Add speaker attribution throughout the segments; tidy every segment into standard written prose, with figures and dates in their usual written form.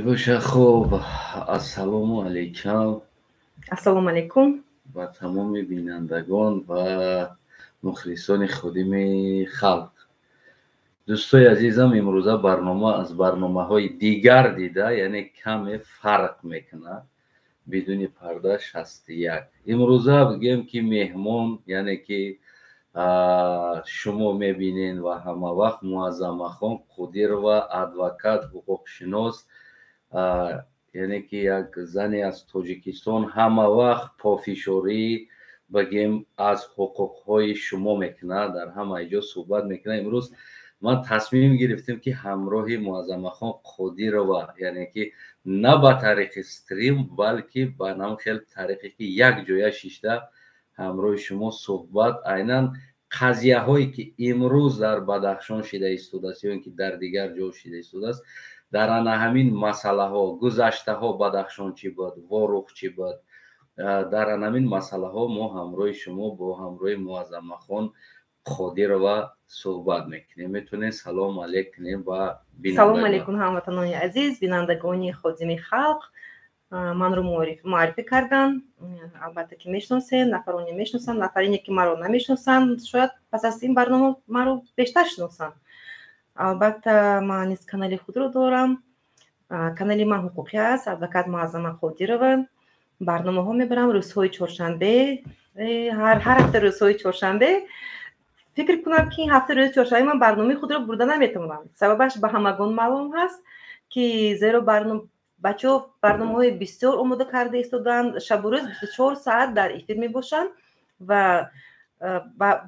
Speaker 1: Дебоша хуб. Ассалому алейкум
Speaker 2: Ассалому алейкум.
Speaker 1: ба тамоми бинандагон ва мухлисони ходими халқ. дӯстои азизам, имрӯза барнома аз барномаҳои дигар дида, яъне каме фарқ мекунад. бидуни парда 61. имрӯза бигем ки меҳмон, яъне ки шумо мебинен ва ҳама вақт Муаззамахон Қудирова, адвокат, ҳуқуқшинос, яъне ки як зане аз Тоҷикистон ҳама вақт пофишорӣ бигем аз ҳуқуқҳои шумо мекунад, дар ҳама ҷо суҳбат мекунад. имрӯз ман тасмим гирифтем ки ҳамроҳи Муаззамахон Қудирова, яъне ки на ба тариқи стрим, балки ба намхел тариқе ки як ҷоя шишта ҳамроҳи шумо суҳбат, айнан қазияҳое ки имрӯз дар Бадахшон шида истодааст ё ин ки дар дигар ҷо шида истодааст, дар ана ҳамин масъалаҳо, гузаштаҳо Бадахшон чӣ буд, Ворух чӣ буд, дар ана ҳамин масъалаҳо мо ҳамроҳи шумо бо ҳамроҳи Муаззамахон Қудирова суҳбат мекунем. метавонем салом алейк кунем ба бинандагон.
Speaker 2: Салом алейкум ҳамватанони азиз, бинандагони ходими халқ. Манро муаррифӣ кардан. Албатта ки мешиносен, нафароне мешиносанд, нафарине ки маро намешиносанд, шояд пас аз ин барнома маро бештар шиносанд. албатта ман низ канали худро дорам. канали ман ҳуқуқӣ аст, адвокат Муаззама Қудирова. барномаҳо мебарам рӯзҳои чоршанбе, ҳар ҳафта рӯзҳои чоршанбе. фикр кунам ки ҳафта рӯзи чоршанбе ман барномаи худро бурда наметавонам. Сабабаш ба ҳамагон маълум ҳаст, ки зеро бачаҳо барномаҳои бисёр омода карда истоданд, шабу рӯз 24 саат дар эфир мебошанд ва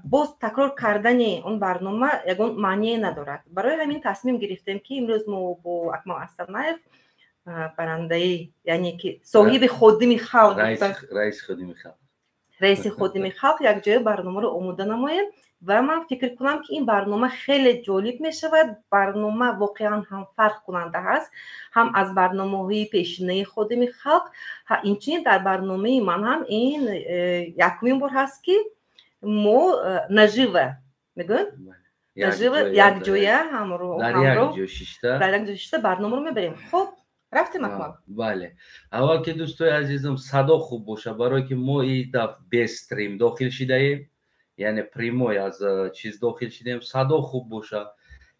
Speaker 2: боз такрор кардани он барнома ягон маъние надорад. барои ҳамин тасмим гирифтем ки имрӯз мо бо Акмал Астанаев, барандаи, яъне ки соҳиби ходими халқ, раиси ходими халқ, якҷоя барномаро омода намоем ва ман фикр кунам ки ин барнома хеле ҷолиб мешавад. барнома воқеан ҳам фарқкунанда ҳаст, ҳам аз барномаҳои пешинаи ходими халқ. инчунин дар барномаи ман ҳам ин якумин бор ҳаст ки мо нажива мегӯем, нажива якҷоя ҳамроҳ дар як ҷо шишта барномаро мебарем. хуб, рафтем Акмал.
Speaker 1: бале, аввал ки дӯстои азизам садо хуб боша, барое ки мо ин даф без стрим дохил шидаем, яъне прямой аз чиз дохил шидаем. садо хуб боша,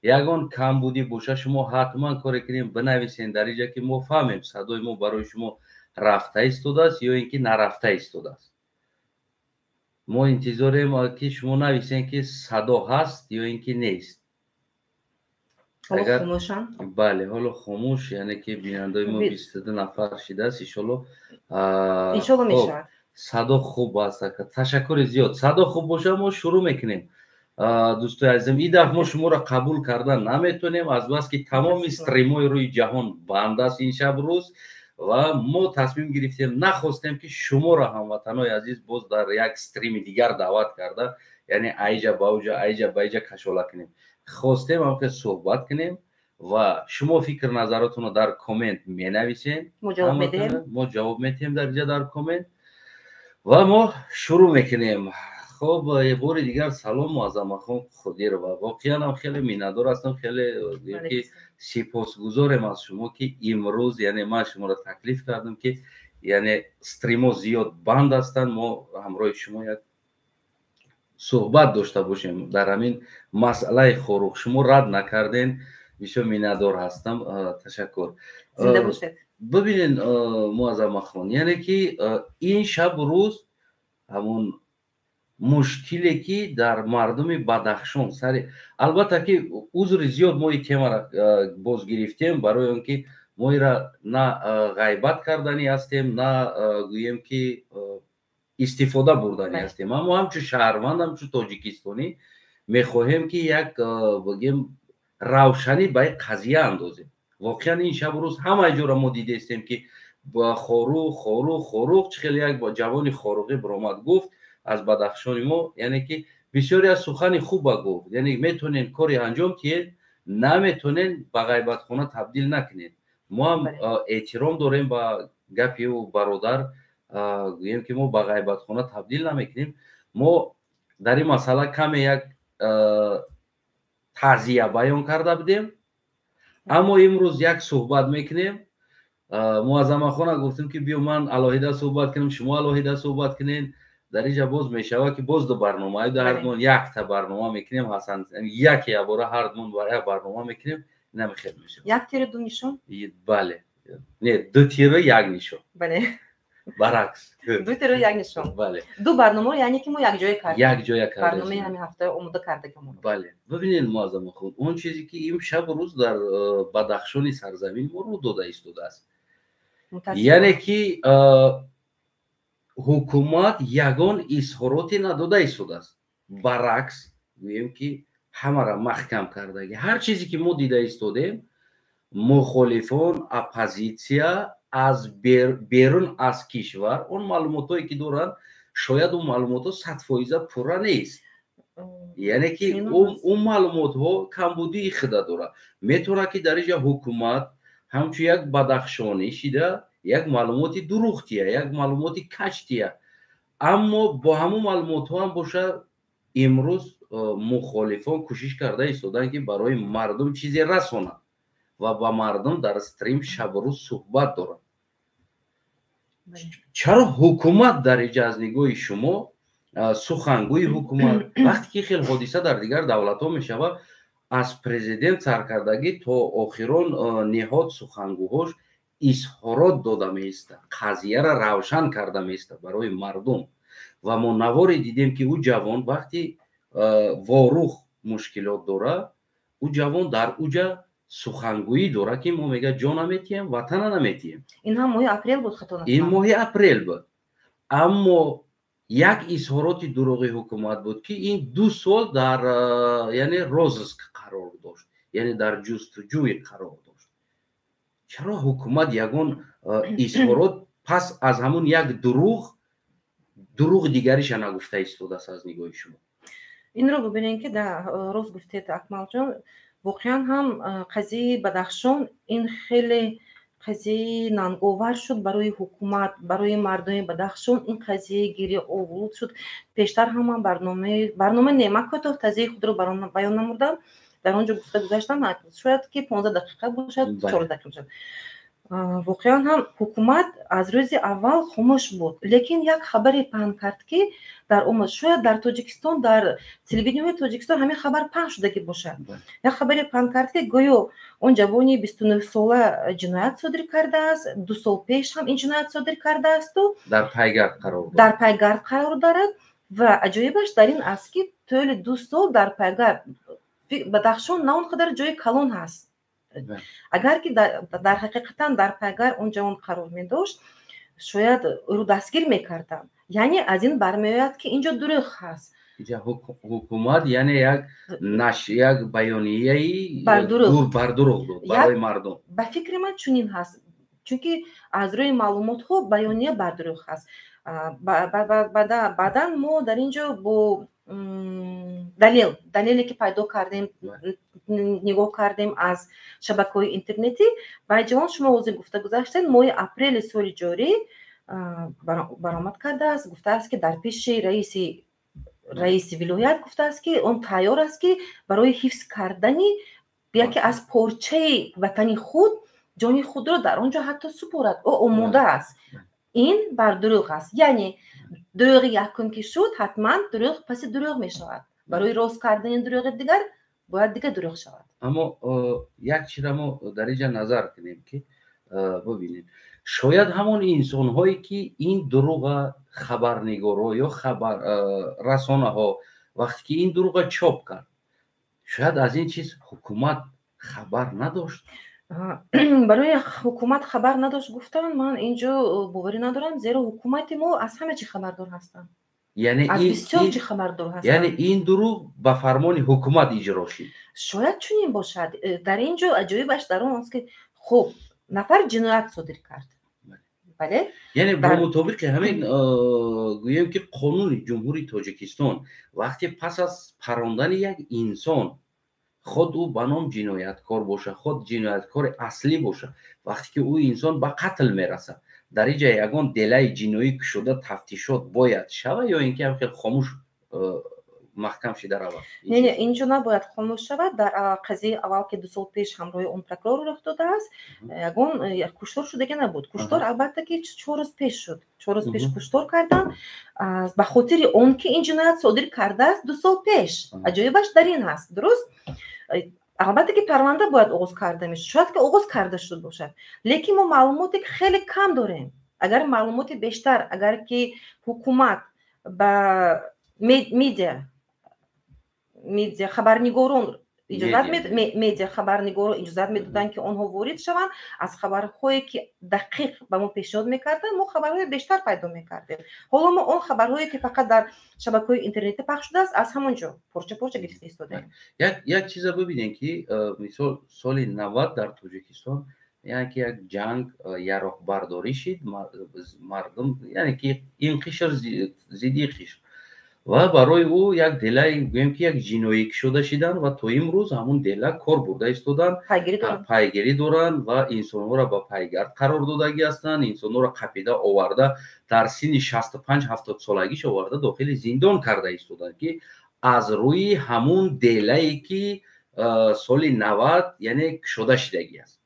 Speaker 1: ягон камбудӣ боша, шумо ҳатман коре кунем бинависен дар инҷа ки мо фаҳмем садои мо барои шумо рафта истодааст ё ин ки нарафта истодааст. мо интизорем ки шумо нависен ки садо ҳаст ё ин ки нест. бале, ҳоло хомӯш, яъне ки бинандаи мо 22 нафар шидааст. иншолло
Speaker 2: мешавад.
Speaker 1: садо хуб аст. ташаккури зиёд. садо хуб боша, мо шурӯъ мекунем. дӯстои азизам, ин дафъа мо шуморо қабул кардан наметавонем, азбаски тамоми стримҳои рӯи ҷаҳон банд аст ин шаб рӯз ва мо тасмим гирифтем, нахостем ки шуморо ҳамватанои азиз боз дар як стрими дигар даъват карда, яъне айҷа ба уҷа, айҷа ба иҷа кашола кунем. хостем ҳам ки суҳбат кунем ва шумо фикр назаротонро дар коммент менависен, мо ҷавоб медиҳем дар иҷа дар коммент ва мо шурӯъ мекунем. хуб, бори дигар салом Муаззамахон Қудирова. воқеан ҳам хеле миннатдор ҳастам, хеле сипосгузорем аз шумо ки имрӯз, яъне ман шуморо таклиф кардам ки яъне стримҳо зиёд банд ҳастанд, мо ҳамроҳи шумо як суҳбат дошта бошем дар ҳамин масъалаи хорух. шумо рад накарден, бисёр миннатдор ҳастам. ташаккур.
Speaker 2: зинда бошед.
Speaker 1: бибинед Муаззамахон, яъне ки ин шаб рӯз ҳамон мушкиле ки дар мардуми Бадахшон сари, албатта ки узри зиёд мо ин темаро боз гирифтем, барои он ки мо инра на ғайбат кардани ҳастем, на гӯем ки истифода бурдани ҳастем. аммо ҳамчун шаҳрванд, ҳамчун тоҷикистонӣ мехоҳем ки як бигем равшанӣ ба ин қазия андозем. воқеан ин шаб рӯз ҳамаи ҷоро мо дидестем ки хорух чӣ хеле як ҷавони хоруғӣ биромад гуфт аз Бадахшони мо, яъне ки бисёре аз сухани хуба гуфт, яъне метавонен кори анҷом диҳед, наметавонен ба ғайбатхона табдил накунед. мо ҳам эҳтиром дорем ба гапи ӯ бародар, гӯем ки мо ба ғайбатхона табдил намекунем. мо дар ин масъала каме як таъзия баён карда будем, аммо имрӯз як суҳбат мекунем муаззамахона гуфтем ки биё ман алоҳида суҳбат кунем, шумо алоҳида суҳбат кунед. дар инҷа боз мешава ки боз ду барномаи ҳардмон якта барнома мекунем. ҳасан яке ябора ҳардмон бар як барнома мекунем. Нами хел мешава.
Speaker 2: Як тире ду нишон?
Speaker 1: Бале. Не, ду тире як нишон.
Speaker 2: Бале.
Speaker 1: Баръакс.
Speaker 2: Ду тире як нишон.
Speaker 1: Бале.
Speaker 2: Ду барнома яъне ки мо якҷоя кардем.
Speaker 1: Якҷоя кардем.
Speaker 2: Барномаи ҳамин ҳафта омода кардагам.
Speaker 1: Бале. Бибинед муаззамахон, он чизе ки имшаб рӯз дар Бадахшони сарзамин мо рӯ дода истодааст. Яъне ки ҳукумат ягон изҳороте надода истодааст. Баръакс гӯем ки ҳамаро маҳкам кардаги ҳар чизе ки мо дида истодем, мухолифон, оппозитсия аз берун аз кишвар он маълумотое ки доранд, шояд он маълумотҳо 100% пурра нест. яъне ки он маълумотҳо камбудии худа дорад. метавонад ки дар инҷа ҳукумат ҳамчун як Бадахшонӣ шида як маълумоти дурухтия, як маълумоти качтия, аммо бо ҳамон маълумотҳо ҳам бошад имрӯз мухолифон кӯшиш карда истоданд ки барои мардум чизе расонанд ва ба мардум дар стрим шабрӯз суҳбат доранд. чаро ҳукумат дар инҷа аз нигоҳи шумо сухангӯи ҳукумат вақте ки хел ҳодиса дар дигар давлатҳо мешавад, аз президент саркардагӣ то охирон ниҳод сухангӯҳош изҳорот дода меистад, қазияро равшан карда меистад барои мардум. ва мо наворе дидем ки ӯ ҷавон вақте ворух мушкилот дорад, ӯ ҷавон дар уҷа сухангӯӣ дорад ки мо мега ҷо наметиҳем, ватана наметиҳем.
Speaker 2: ин ҳам моҳи апрел буд хато нафаҳмам.
Speaker 1: ин моҳи апрел буд. Аммо як изҳороти дурӯғи ҳукумат буд ки ин 2 сол дар яъне розыск қарор дошт, яъне дар ҷустуҷӯи қарор дошт. чаро ҳукумат ягон изҳорот пас аз ҳамон як дурӯғ дигариша нагуфта истодааст аз нигоҳи шумо?
Speaker 2: инро бубинем ки рост гуфтед Акмалҷон, воқеан ҳам қазияи Бадахшон ин хеле қазияи нанговар шуд барои ҳукумат, барои мардуми Бадахшон ин қазия гириовуруд шуд. пештар ҳам ман барнома нема кӯтоҳ тазияи худро баён намудам. дар он ҷо гуфта гузаштам, шояд ки 15 дақиқа бошад, 4 дақиқа бошад. воқеан ҳам ҳукумат аз рӯзи аввал хомӯш буд, лекин як хабаре паҳн кард ки дар омад, шояд дар Тоҷикистон, дар телевидениёи Тоҷикистон ҳамин хабар паҳн шудагӣ бошад. як хабаре паҳн кард ки гӯё он ҷавони 29-сола ҷиноят содир кардааст, 2 сол пеш ҳам ин ҷиноят содир кардаасту дар пайгард қарор дорад. ва аҷоибаш дар ин аст ки тӯли 2 сол дар пайгард Бадахшон на он қадар ҷои калон ҳаст. агар ки дар ҳақиқатан дар пайгар он ҷавон қарор медошт, шояд ӯро дастгир мекарданд. яъне аз ин бармеояд ки инҷо дурӯғ ҳаст.
Speaker 1: ҳукумат яъне як баёнияи бардурӯғ дод барои мардум.
Speaker 2: ба фикри ман чунин ҳаст, чунки аз рӯи маълумотҳо баёния бардурӯғ ҳаст. баъдан мо дар ин ҷо бо далеле ки пайдо кардем, нигоҳ кардем аз шабакаҳои интернетӣ, ба ҷавон шумо озӣ гуфта гузаштед, моҳи апрели соли ҷорӣ баромад кардааст, гуфтааст ки дар пеши раиси вилоят гуфтааст ки он тайёр аст ки барои ҳифз кардани яке аз порчаи ватани худ ҷони худро дар он ҷо ҳатто супорад. ӯ омода аст. ин бардурӯғ аст. яъне дурӯғи якум ки шуд, ҳатман дурӯғ паси дурӯғ мешавад. барои рост кардани дурӯғи дигар бояд дигар дурӯғ шавад.
Speaker 1: аммо як чизро мо дар инҷа назар кунем ки бибинед, шояд ҳамон инсонҳое ки ин дурӯға хабарнигоро ё хабаррасонаҳо вақте ки ин дурӯға чоп кард, шояд аз ин чиз ҳукумат хабар надошт.
Speaker 2: барои ҳукумат хабар надошт гуфтан ман ин ҷо боварӣ надорам, зеро ҳукумати мо аз ҳама чӣ хабардор ҳастанд. аз бисёр чӣ хабардор ҳастанд.
Speaker 1: яъне ин дурӯғ ба фармони ҳукумат иҷро шуд.
Speaker 2: шояд чунин бошад. дар ин ҷо аҷоибаш дар он аст ки хуб нафар ҷиноят содир кард. бале?
Speaker 1: яъне бо мутобиқи ҳамин гӯем ки қонуни ҷумҳури Тоҷикистон вақте пас аз парондани як инсон, худ ӯ ба ном ҷинояткор боша, худ ҷинояткори аслӣ боша, вақте ки ӯ инсон ба қатл мерасад, дар инҷа ягон делаи ҷиноӣ кушода тафтишот бояд шавад ё ин ки ҳам хел хомӯш маҳкам шида равад.
Speaker 2: не инҷо набояд хомӯш шавад. Дар қазияи аввал ки 2 сол пеш ҳамроҳи он прокурор рух додааст, ягон куштор шудагӣ набуд. Куштор албатта ки 4 рӯз пеш шуд. 4 рӯз пеш куштор кардан ба хотири он ки ин ҷиноят содир кардааст 2 сол пеш. Аҷоибаш дар ин аст, дуруст? албатта ки парванда бояд оғоз карда мешуд, шояд ки оғоз карда шуд бошад, лекин мо маълумоте хеле кам дорем. Агар маълумоти бештар, агар ки ҳукумат ба медиа хабарнигорон иҷозат медоданд ки онҳо ворид шаванд, аз хабарҳое ки дақиқ ба мо пешниҳод мекарданд, мо хабарҳои бештар пайдо мекардем. ҳоло мо он хабарҳое ки фақат дар шабакаҳои интернетӣ пахш шудааст, аз ҳамон ҷо порча гирифта истодаем.
Speaker 1: як чиза бибинем ки мисол соли 90 дар Тоҷикистон як ҷанг яроқбардорӣ шид, мардум яъне ки ин қишр зидди қишр ва барои ӯ як делаи гӯем ки як ҷиноӣ кушода шиданд ва то имрӯз ҳамун дела кор бурда истоданд, пайгирӣ доранд ва инсонҳоро ба пайгард қарор додагӣ ҳастанд, инсонҳоро қапида оварда дар синни 65-70 солагиш оварда дохили зиндон карда истоданд ки аз рӯи ҳамун делае ки соли 90 яъне кушода шидагӣ аст.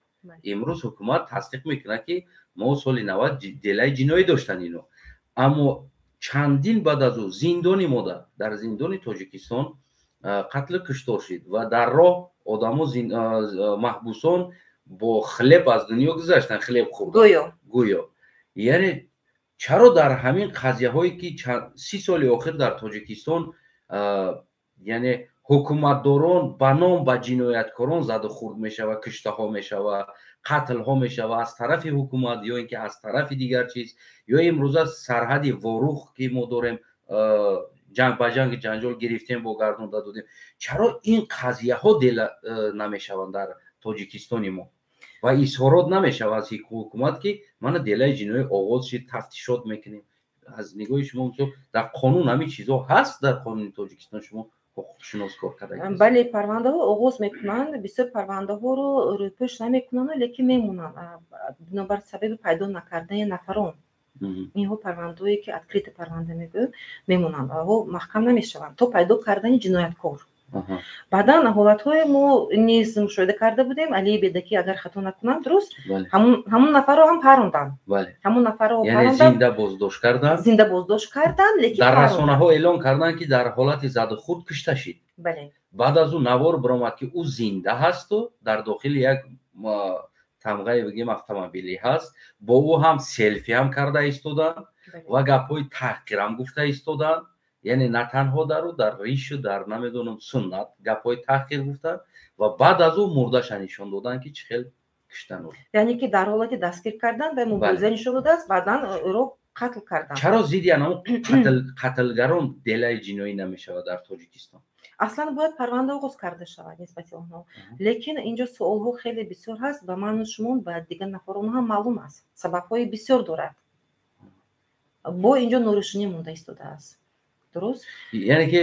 Speaker 1: имрӯз ҳукумат тасдиқ мекунад ки мо соли 90 делаи ҷиноӣ доштанд ино. Аммо чандин баъд аз ӯ зиндони модар дар зиндони Тоҷикистон қатлу куштор шид ва дар роҳ одамо маҳбусон бо хлеб аз дунё гузаштанд, хлеб хӯрдан гӯё. Яъне чаро дар ҳамин қазияҳое ки 30 соли охир дар Тоҷикистон яъне ҳукуматдорон ба ном ба ҷинояткорон заду хурд мешавад, куштаҳо мешавад, қатлҳо мешавад аз тарафи ҳукумат ё ин ки аз тарафи дигар чиз, ё имрӯза сарҳади ворух ки мо дорем ҷанг ба ҷанг ҷанҷол гирифтем бо гардон додем. Чаро ин қазияҳо дела намешаванд дар Тоҷикистони мо ва изҳорот намешавад аз ҳукумат ки мана делаи ҷиноӣ оғоз шид, тафтишот мекунем. Аз нигоҳи шумо дар қонун ҳамин чизҳо ҳаст? Дар қонуни Тоҷикистон шумо
Speaker 2: бале, парвандаҳо оғоз мекунанд, бисёр парвандаҳоро рӯйпӯш намекунанд, лекин мемонанд бинобар сабаби пайдо накардани нафарон. Инҳо парвандаҳое ки открито парванда мегӯяд мемонанд, маҳкам намешаванд то пайдо кардани ҷинояткор. баъдан ҳолатҳое мо низ мушоҳида карда будем. Алии Бедаки агар хато накунам, дуруст, ҳамун нафарро ҳам паронданд. Ҳамун нафарро зинда боздошт карданд, лекин
Speaker 1: дар расонаҳо эълон карданд ки дар ҳолати заду хурд кушта шид. Баъд аз ӯ навор биромад ки ӯ зинда ҳасту дар дохили як тамғае бигем автомобилӣ ҳаст, бо ӯ ҳам селфи ҳам карда истоданд ва гапҳои таҳқирам гуфта истоданд. яъне на танҳо дару дар ришу дар намедонам суннат гапҳои таҳқир гуфтанд ва баъд аз ӯ мурдаша нишон доданд ки чӣ хел куштанд.
Speaker 2: яъне ки дар ҳолати дастгир кардан ба мубориза нишон додааст, баъдан ӯро қатл карданд.
Speaker 1: чаро зидди ана қатлгарон делаи ҷиноӣ намешавад дар Тоҷикистон?
Speaker 2: аслан бояд парванда оғоз карда шавад нисбати онҳо, лекин инҷо суолҳо хеле бисёр ҳаст. ба ману шумо ба дигар нафарон ҳам маълум аст, сабабҳои бисёр дорад. бо инҷо норӯшинӣ монда истодааст. дуруст?
Speaker 1: яъне ки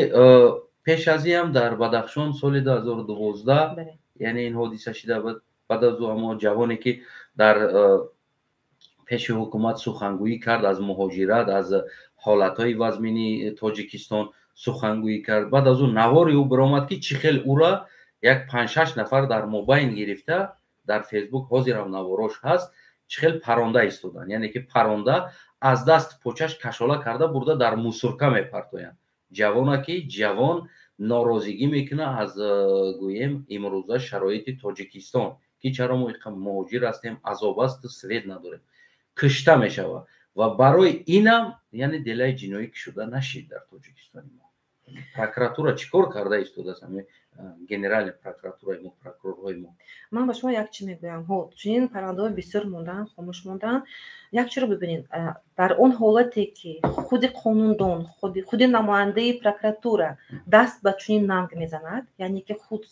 Speaker 1: пеш аз ин дар Бадахшон соли 2012 яъне ин ҳодиса шида буд. баъд аз ӯ ҳамо ҷавоне ки дар пеши ҳукумат сухангӯӣ кард аз муҳоҷират, аз ҳолатҳои вазмини Тоҷикистон сухангӯӣ кард. баъд аз ӯ навори ӯ биромад ки чӣ хел ӯра як 5-6 нафар дар мобайн гирифта дар фейсбук ҳозирам наворош ҳаст, чӣ хел паронда истоданд. яъне ки паронда аз даст почаш кашола карда бурда дар мусорка мепартоянд. ҷавона ки ҷавон норозигӣ мекунад аз гӯем имрӯза шароити Тоҷикистон ки чаро мо муҳоҷир ҳастем, азоб асту свет надорем, кушта мешавад ва барои инам яъне делаи ҷиноӣ кушода нашид дар Тоҷикистони мо. прокуратура чӣ кор карда истодааст? генерали прокуратураи мо, прокурорҳои мо.
Speaker 2: ман ба шумо як чӣ мегӯям. чунин парвандаҳои бисёр монданд, хомӯш монданд. як чиро бибинед, дар он ҳолате ки худи қонундон, худи намояндаи прокуратура даст ба чунин намг мезанад, яъне ки худ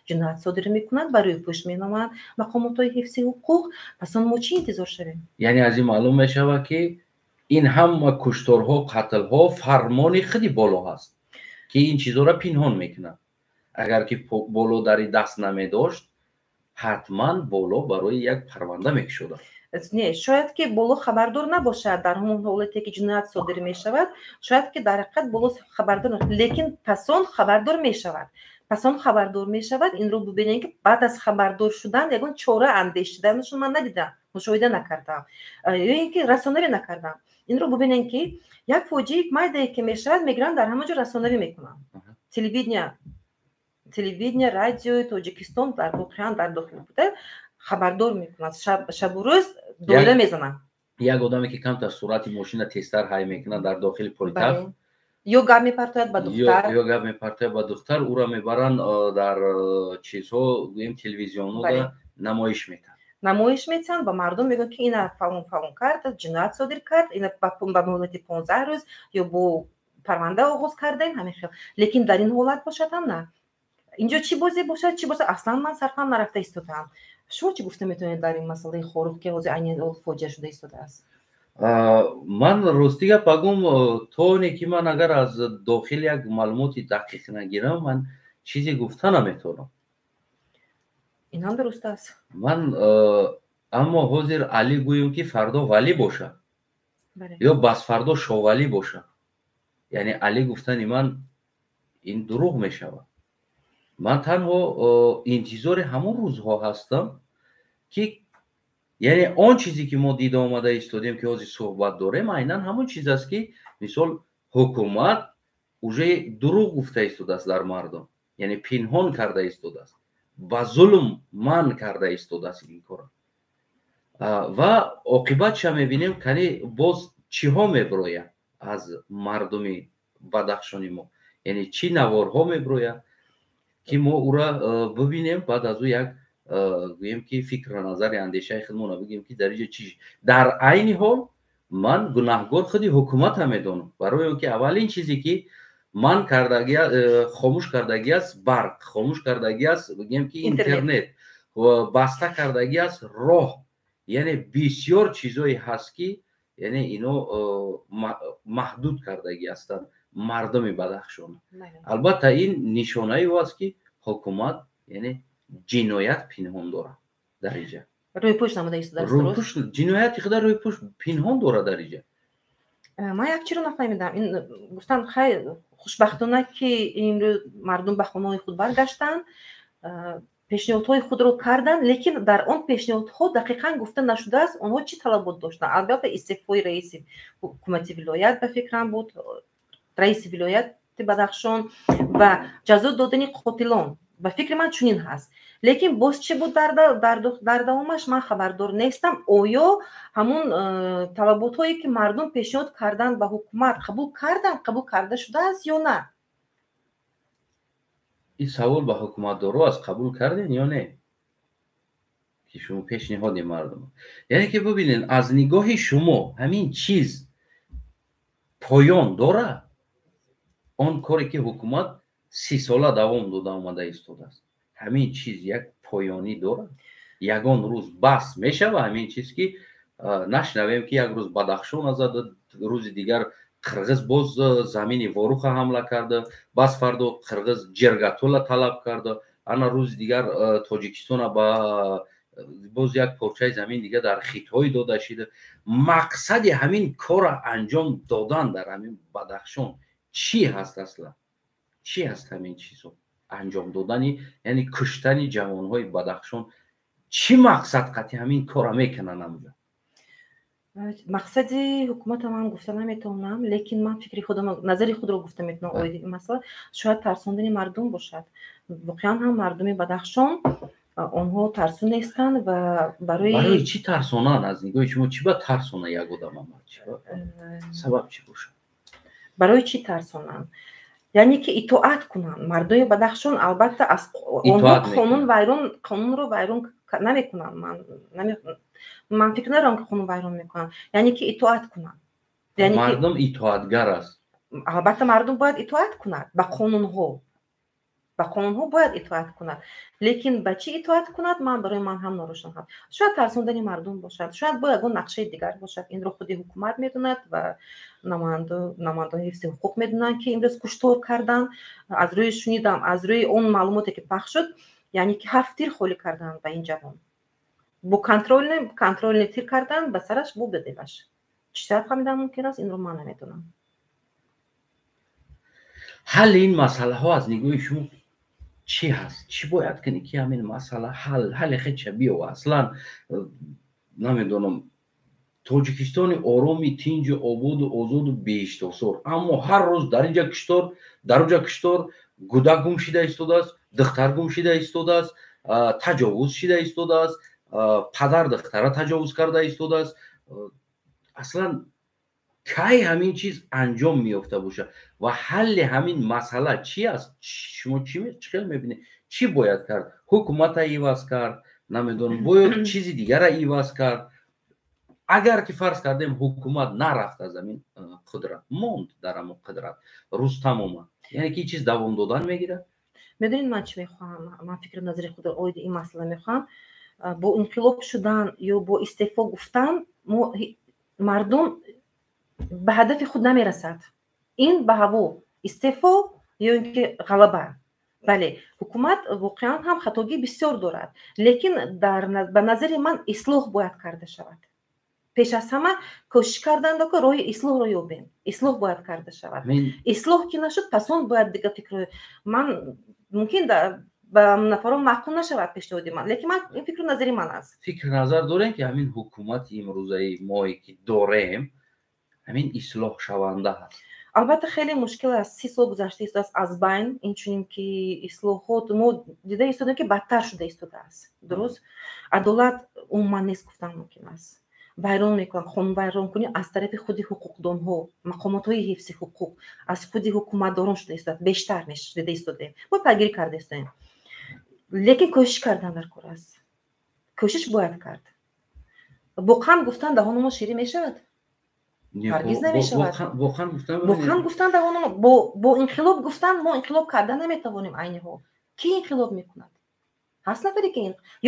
Speaker 2: ҷиноят содир мекунад, ба рӯйпӯш меноманд мақомотҳои ҳифзи ҳуқуқ, пас мо чӣ интизор шавем?
Speaker 1: яъне аз ин маълум мешавад ки ин ҳама кушторҳо, қатлҳо фармони худи боло ҳаст ки ин чизҳоро пинҳон мекунад. агар ки болодари даст намедошт, ҳатман боло барои як парванда мекушодад.
Speaker 2: не шояд ки боло хабардор набошад дар ҳамон ҳолате ки ҷиноят содир мешавад, шояд ки дар ҳақиқат боло хабардор, лекин пасон хабардор мешавад. Пасон хабардор мешавад. Инро бубинем ки баъд аз хабардор шудан ягон чора андешиданашон ман надидам, мушоҳида накардам, ё ин ки расонавӣ накардам. Инро бубинем ки як фоҷиаи майдае ки мешавад, мегиранд дар ҳама ҷо расонавӣ мекунанд. Телевидение, радиои Тоҷикистон воқеан дар дохил буда хабардор мекунад, шабу рӯз доира мезанад.
Speaker 1: Як одаме ки камтар суръати мошина тезтар ҳай мекунад дар дохили пойтахт,
Speaker 2: ё гап мепартояд ба духтар,
Speaker 1: ё гап мепартояд ба духтар, ӯро мебаранд дар чизҳо, гӯем телевизионҳода намоиш метаванд.
Speaker 2: намоиш метаванд ба мардум мегӯянд ки ина фалон кард, ҷиноят содир кард, ина ба муҳлати 15 рӯз ё бо парванда оғоз кардаем, ҳамин хел. Лекин дар ин ҳолат бошад ҳам на. Инҷо чӣ бозе бошад, чӣ бошад, аслан ман сарфам нарафта истодам. Шумо чӣ гуфта метавонед дар ин масъалаи хорух ки ҳозир айни фоҷиа шуда истодааст?
Speaker 1: ман рости гап агум, то оне ки ман агар аз дохил як маълумоти дақиқ нагирам, ман чизе гуфта наметавонам.
Speaker 2: Инам дуруст аст.
Speaker 1: ман аммо ҳозир Али гӯем ки фардо Валӣ бошад ё басфардо Шовалӣ бошад, яъне Али гуфтани ман ин дурӯғ мешавад. ман танҳо интизори ҳамон рӯзҳо ҳастам ки яъне он чизе ки мо дида омада истодем ки ҳозир суҳбат дорем, айнан ҳамон чиз аст ки мисол ҳукумат уже дурӯғ гуфта истодааст дар мардум, яъне пинҳон карда истодааст, ба зулм манъ карда истодааст ин кора. ва оқибатша мебинем кани боз чиҳо меброяд аз мардуми Бадахшони мо, яъне чӣ наворҳо меброяд ки мо ӯра бибинем, баъд аз ӯ як гӯем ки фикру назари андешаи худмона бигем ки дар инҷо чӣ. Дар айни ҳол ман гунаҳгор худи ҳукумата медонам, барои он ки аввалин чизе ки ман кардагӣ хомӯш кардагӣ аст барқ, хомӯш кардагӣ аст бигем ки интернет, баста кардагӣ аст роҳ, яъне бисёр чизое ҳаст ки яъне ино маҳдуд кардагӣ ҳастанд мардуми Бадахшон. албатта ин нишонаи ӯ аст ки ҳукумат яъне ҷиноят пинҳон дорад дар инҷа.
Speaker 2: рӯйпӯш намуда истодааст.
Speaker 1: ҷинояти худа рӯйпӯш пинҳон дорад дар инҷа.
Speaker 2: ман як чиро нафаҳмидам. Ин гуфтан хай хушбахтона ки имрӯз мардум ба хонаҳои худ баргаштанд, пешниҳодҳои худро карданд, лекин дар он пешниҳодҳо дақиқан гуфта нашудааст онҳо чӣ талабот доштанд. Албатта истеъфои раиси ҳукумати вилоят ба фикрам буд, раиси вилояти Бадахшон ва ҷазо додани қотилон. ба фикри ман чунин ҳаст. Лекин боз чӣ буд дар давомаш ман хабардор нестам. Оё ҳамон талаботҳое ки мардум пешниҳод карданд ба ҳукумат қабул карда шудааст ё на?
Speaker 1: ин савол ба ҳукуматдоро аст, қабул карден ё не? ки шумо пешниҳоди мардум. Яъне ки бубинед, аз нигоҳи шумо ҳамин чиз поён дорад? Он коре ки ҳукумат 30 сола давом дода омада истодааст. ҳамин чиз як поёнӣ дорад? Ягон рӯз бас мешавад ҳамин чиз ки нашнавем ки як рӯз Бадахшон зада, рӯзи дигар қирғиз боз замини Воруха ҳамла карда, бас фардо қирғиз Ҷиргатула талаб карда, ана рӯзи дигар Тоҷикистона ба боз як порчаи замин дигар дар хитҳои дода шида. Мақсади ҳамин кора анҷом додан дар ҳамин Бадахшон чӣ ҳаст аслан? чӣ ҳаст ҳамин чизҳо? анҷом додани яъне куштани ҷавонҳои Бадахшон чӣ мақсад қатъи ҳамин кора мекунанд амҷо?
Speaker 2: мақсади ҳукумата ман гуфта наметавонам, лекин ман фикри худам, назари худро гуфта метавонам. оиди масъала шояд тарсондани мардум бошад. воқеан ҳам мардуми Бадахшон онҳо тарсунестанд ва барои
Speaker 1: чӣ тарсонанд? Аз нигоҳи шумо чӣ ба тарсона як одам амад? Сабаб чӣ бошад?
Speaker 2: барои чӣ тарсонанд? яъне ки итоат кунанд. мардуми Бадахшон албатта аз онҳо қонунро вайрон намекунанд. ман фикр надорам ки қонун вайрон мекунанд. яъне ки итоат кунанд.
Speaker 1: мардум итоатгар аст.
Speaker 2: албатта мардум бояд итоат кунад ба қонунҳо. ба қонунҳо бояд итоат кунад. лекин ба чӣ итоат кунад, барои ман ҳам норӯшон ҳаст. шояд тарсондани мардум бошад, шояд бо ягон нақшаи дигар бошад. инро худи ҳукумат медонад ва намояндони ҳифзи ҳуқуқ медонанд ки имрӯз куштор карданд. аз рӯи шунидам, аз рӯи он маълумоте ки пахш шуд, яъне ки 7 тир холӣ карданд ба ин ҷавон. бо контрольне тир кардан ба сараш бу бедеваш. Чиста фаҳмидан мумкин аст, инро ман наметонам.
Speaker 1: ҳалли ин масъалаҳо аз нигоҳи шумо чӣ ҳаст? Чӣ бояд кунӣ ки ҳамин масъала ҳалли хеша биёва? Аслан намедонам, тоҷикистони ороми тинҷу ободу озоду беиштосор, аммо ҳар рӯз дар уҷа киштор гудак гум шида истодааст, духтар гум шида истодааст, таҷовуз шида истодааст, падар духтара таҷовуз карда истодааст. аслан кай ҳамин чиз анҷом меёфта боша ва ҳалли ҳамин масъала чӣ аст? Шумо чӣ хел мебинед? Чӣ бояд кард? Ҳукумата иваз кард, намедонам, бояд чизи дигара иваз кард. Агар ки фарз кардем ҳукумат нарафт аз ҳамин қудрат, монд дар ҳамон қудрат, рӯз тамома, яъне ки чиз давом додан мегирад.
Speaker 2: медонед ман чӣ мехоҳам? Ман фикри назари худро оиди ин масъала мехоҳам. Бо инқилоб шудан ё бо истеъфо гуфтан мардум ба ҳадафи худ намерасад. ин ба ҳаво истеъфо ё ин ки ғалаба. бале, ҳукумат воқеан ҳам хатогӣ бисёр дорад, лекин ба назари ман ислоҳ бояд карда шавад. пеш аз ҳама кӯшиш карданд ки роҳи ислоҳро ёбем. Ислоҳ бояд карда шавад. Ислоҳ ки нашуд, пас он бояд дига фикр. Ман мумкин ба нафарон маъқул нашавад пешниҳоди ман, лекин ман ин фикру назари ман аст.
Speaker 1: Фикр назар дорем ки ҳамин ҳукумати имрӯзаи мое ки дорем ҳамин ислоҳшаванда ҳаст.
Speaker 2: албатта хеле мушкил аст. 30 сол гузашта истодааст аз байн, инчунин ки ислоҳот мо дида истодем ки бадтар шуда истодааст. Дуруст? Адолат умуман нест гуфтан мумкин аст. вайрон мекунанд, қонун вайрон кунӣ аз тарафи худи ҳуқуқдонҳо, мақомотҳои ҳифзи ҳуқуқ, аз худи ҳукуматдорон шуда истодад, бештар дида истодем. мо пайгирӣ карда истодем. лекин кӯшиш кардан дар кор аст. кӯшиш бояд кард. бо қанд гуфтан даҳони мо ширин мешавад? ҳаргиз намешавад. бо қанд гуфтан даҳони мо, бо инқилоб гуфтан мо инқилоб карда наметавонем айни ҳол. ки инқилоб мекунад? ҳаст нафаре ки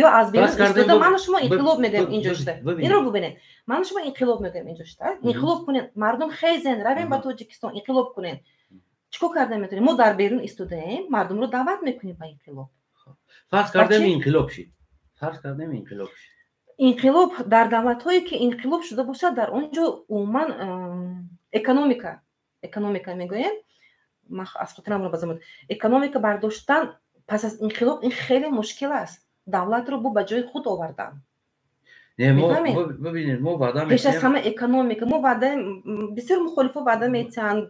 Speaker 2: ё аз берун истода ману шумо инқилоб медем инҷо шуда. инро бубинед. ману шумо инқилоб медем инҷо шуда. инқилоб кунед, мардум хезен, равен ба Тоҷикистон, инқилоб кунед. чӣ кор карда метавонем? мо дар берун истодаем, мардумро даъват мекунем ба инқилоб.
Speaker 1: фарз кардем инқилоб шид.
Speaker 2: инқилоб дар давлатҳое ки инқилоб шуда бошад, дар он ҷо умуман экономика мегӯем. ман аз хотирамро базамод. экономика бардоштан пас аз инқилоб ин хеле мушкил аст. Давлатро бо ба ҷои худ овардан.
Speaker 1: бибинед, мо ваъда метиҳем.
Speaker 2: пеш аз ҳама экономика, мо ваъда бисёр мухолифо ваъда метиҳанд,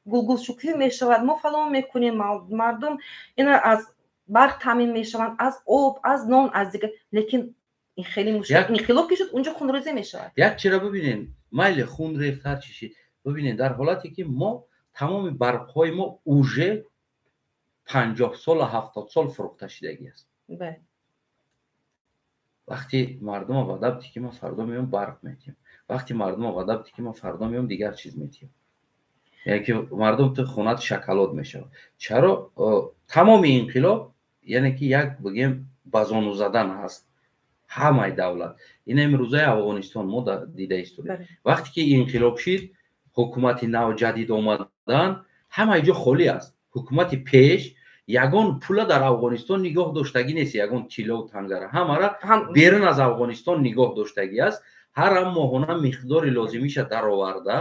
Speaker 2: гулшукӣ мешавад, мо фалон мекунем, мардум ина аз барқ таъмин мешаванд, аз об, аз нон, аз дигар, лекин ин хеле мушкил. инқилоб ки шуд, унҷо хунрезӣ мешавад.
Speaker 1: як чира бибинед, майли хун рехт ҳар чӣ шид. бибинед, дар ҳолате ки мо тамоми барқҳои мо уже 50 сол 70 сол фурӯхта шидагӣ аст. вақти мардум ваъда будӣ ки ман фардо меём барқ метиҳам, вақти мардум ваъда будӣ ки ман фардо меём дигар чиз метиҳам, яъне ки мардум то хонат шоколад мешавад. чаро тамоми инқилоб яъне ки як бигем ба зону задан ҳаст ҳамаи давлат. ин имрӯзаи Афғонистон мо дида истодем. вақте ки инқилоб шид, ҳукумати нав ҷадид омадан, ҳамаи ҷо холӣ аст. ҳукумати пеш ягон пула дар Афғонистон нигоҳ доштагӣ нест, ягон тиллову тангара ҳамара берун аз Афғонистон нигоҳ доштагӣ аст. ҳарам моҳона миқдори лозимиша дароварда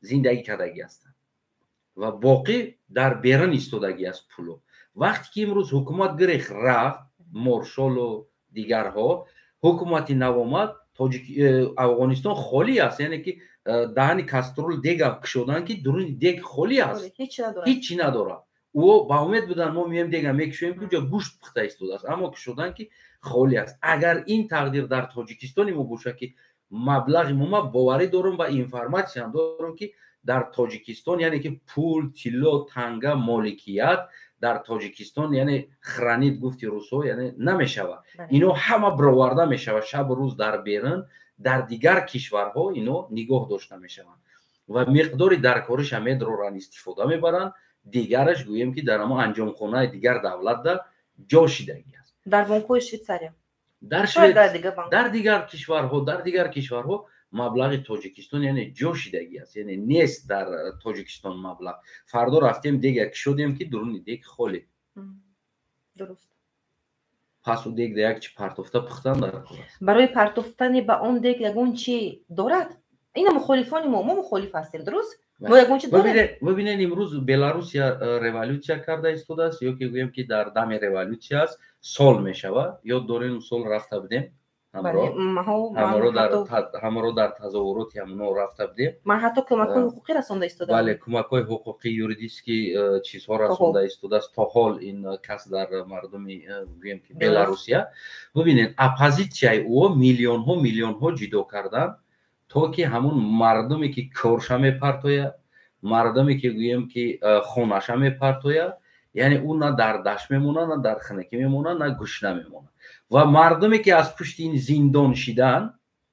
Speaker 1: зиндагӣ кардагӣ ҳастанд ва боқӣ дар берун истодагӣ аст пуло. вақте ки имрӯз ҳукумат гирехт рафт, моршолу дигарҳо, ҳукумати нав омад, Афғонистон холӣ аст, яъне ки даҳани каструл дега кушодан ки дуруни дег холӣ аст, ҳеҷ надорад. ӯ ба умед будан мо меем дега мекушоем ки ҷо гӯшт пухта истодааст, аммо кушодан ки холӣ аст. агар ин тақдир дар Тоҷикистони мо боша ки маблағи мо, ман боварӣ дорам ва информатсияам дорам ки дар Тоҷикистон яъне ки пул, тилло, танга моликият дар Тоҷикистон яъне хранид гуфти русҳо яъне намешавад. ино ҳама бироварда мешавад, шабу рӯз дар берун, дар дигар кишварҳо ино нигоҳ дошта мешаванд ва миқдори даркориша медоранд, истифода мебаранд. дигараш гӯем ки дар ҳама анҷомхонаи дигар давлатда ҷо шидагӣ аст.
Speaker 2: дар бонкҳои Швейтсария,
Speaker 1: дар дигар кишварҳо маблағи Тоҷикистон яъне ҷо шидагӣ аст, яъне нест дар Тоҷикистон маблағ. фардо рафтем дега кушодем ки дуруни дег холӣ.
Speaker 2: дуруст.
Speaker 1: пас ӯ дег як чи партофта пухтан дар хӯр аст.
Speaker 2: барои партофтани ба он дег ягон чи дорад? Ина мухолифони мо мухолиф ҳастем, дуруст? мо ягон чи дорем.
Speaker 1: бибинед имрӯз Беларусия революция карда истодааст ё ки гӯем ки дар дами революция аст, сол мешавад. ёд дорем сол рафта будем ҳамроҳ дар тазовуроти ҳамоно рафта будем.
Speaker 2: ман ҳатто кӯмакҳои ҳуқуқӣ расонда истодам.
Speaker 1: бале кӯмакҳои ҳуқуқӣ юридически чизҳо расонда истодааст. То ҳол ин кас дар мардуми гӯем ки Беларусия. бибинед оппозитсияи ӯ миллионҳо ҷидо кардан то ки ҳамон мардуме ки корша мепартояд, мардуме ки гӯем ки хонаша мепартояд, яъне ӯ на дар дашт мемонад, на дар хинакӣ мемонад, на гӯшна мемонад. ва мардуме ки аз пушти ин зиндон шидан,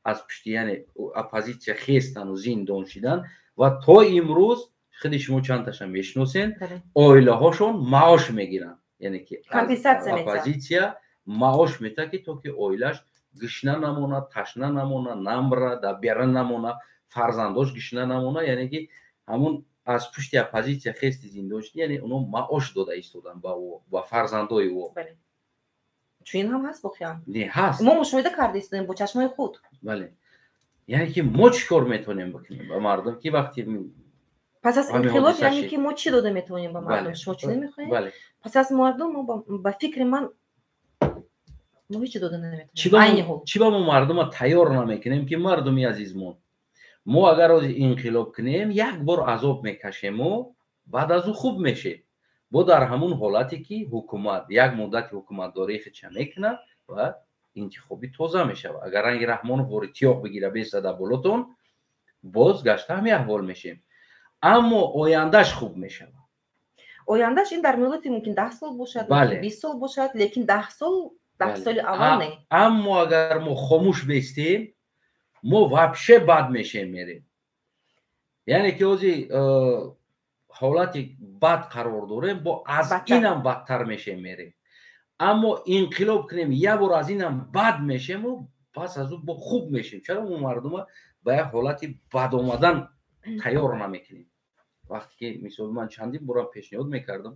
Speaker 1: аз пушти яъне оппозитсия хестану зиндон шидан ва то имрӯз худи шумо чандташа мешиносен, оилаҳошон маош мегиранд. яъне ки оппозитсия маош метад ки то ки оилаш гӯшна намонад, ташна намонад, намрад, берун намонад, фарзандош гӯшна намонад. яъне ки ҳамон аз пушти оппозитсия хести зиндон шида, яъне онҳо маош дода истодан ба фарзандои ӯ.
Speaker 2: чунин ҳам ҳаст воқеан?
Speaker 1: Не ҳаст.
Speaker 2: мо мушоҳида карда истодем бо чашмои худ.
Speaker 1: бале. яъне ки мо чӣ кор метавонем бикунем ба мардум ки вақти
Speaker 2: пас аз инқилоб, яъне ки мо чӣ дода метавонем ба мардум? шумо чунин мехоҳед?
Speaker 1: бале.
Speaker 2: пас аз мардум мо ба фикри ман мо ҳеҷ дода наметавонем.
Speaker 1: чӣ ба мо мардума тайёр намекунем ки мардуми азизмон, мо агар ози инқилоб кунем як бор азоб мекашему, баъд аз ӯ хуб мешем. бо дар ҳамон ҳолате ки ҳукумат як муддати ҳукуматдории худша мекунад ва интихоби тоза мешавад. агар ранги Раҳмоновори тиёқ бигира бесада болотон, боз гашта ҳамин аҳвол мешем. аммо ояндаш хуб мешавад.
Speaker 2: ояндаш ин дар муддати мумкин 10 сол бошад, 20 сол бошад, лекин 10 соли аввал не.
Speaker 1: аммо агар мо хомӯш бестем, мо вабше бад мешем мерем. яъне ки ози ҳолати бад қарор дорем, бо аз инам бадтар мешем мерем. аммо инқилоб кунем як бор аз инам бад мешему, пас аз ӯ бо хуб мешем. чаро мо мардума ба як ҳолати бад омадан тайёр намекунем? вақте ки мисол ман чандин борам пешниҳод мекардам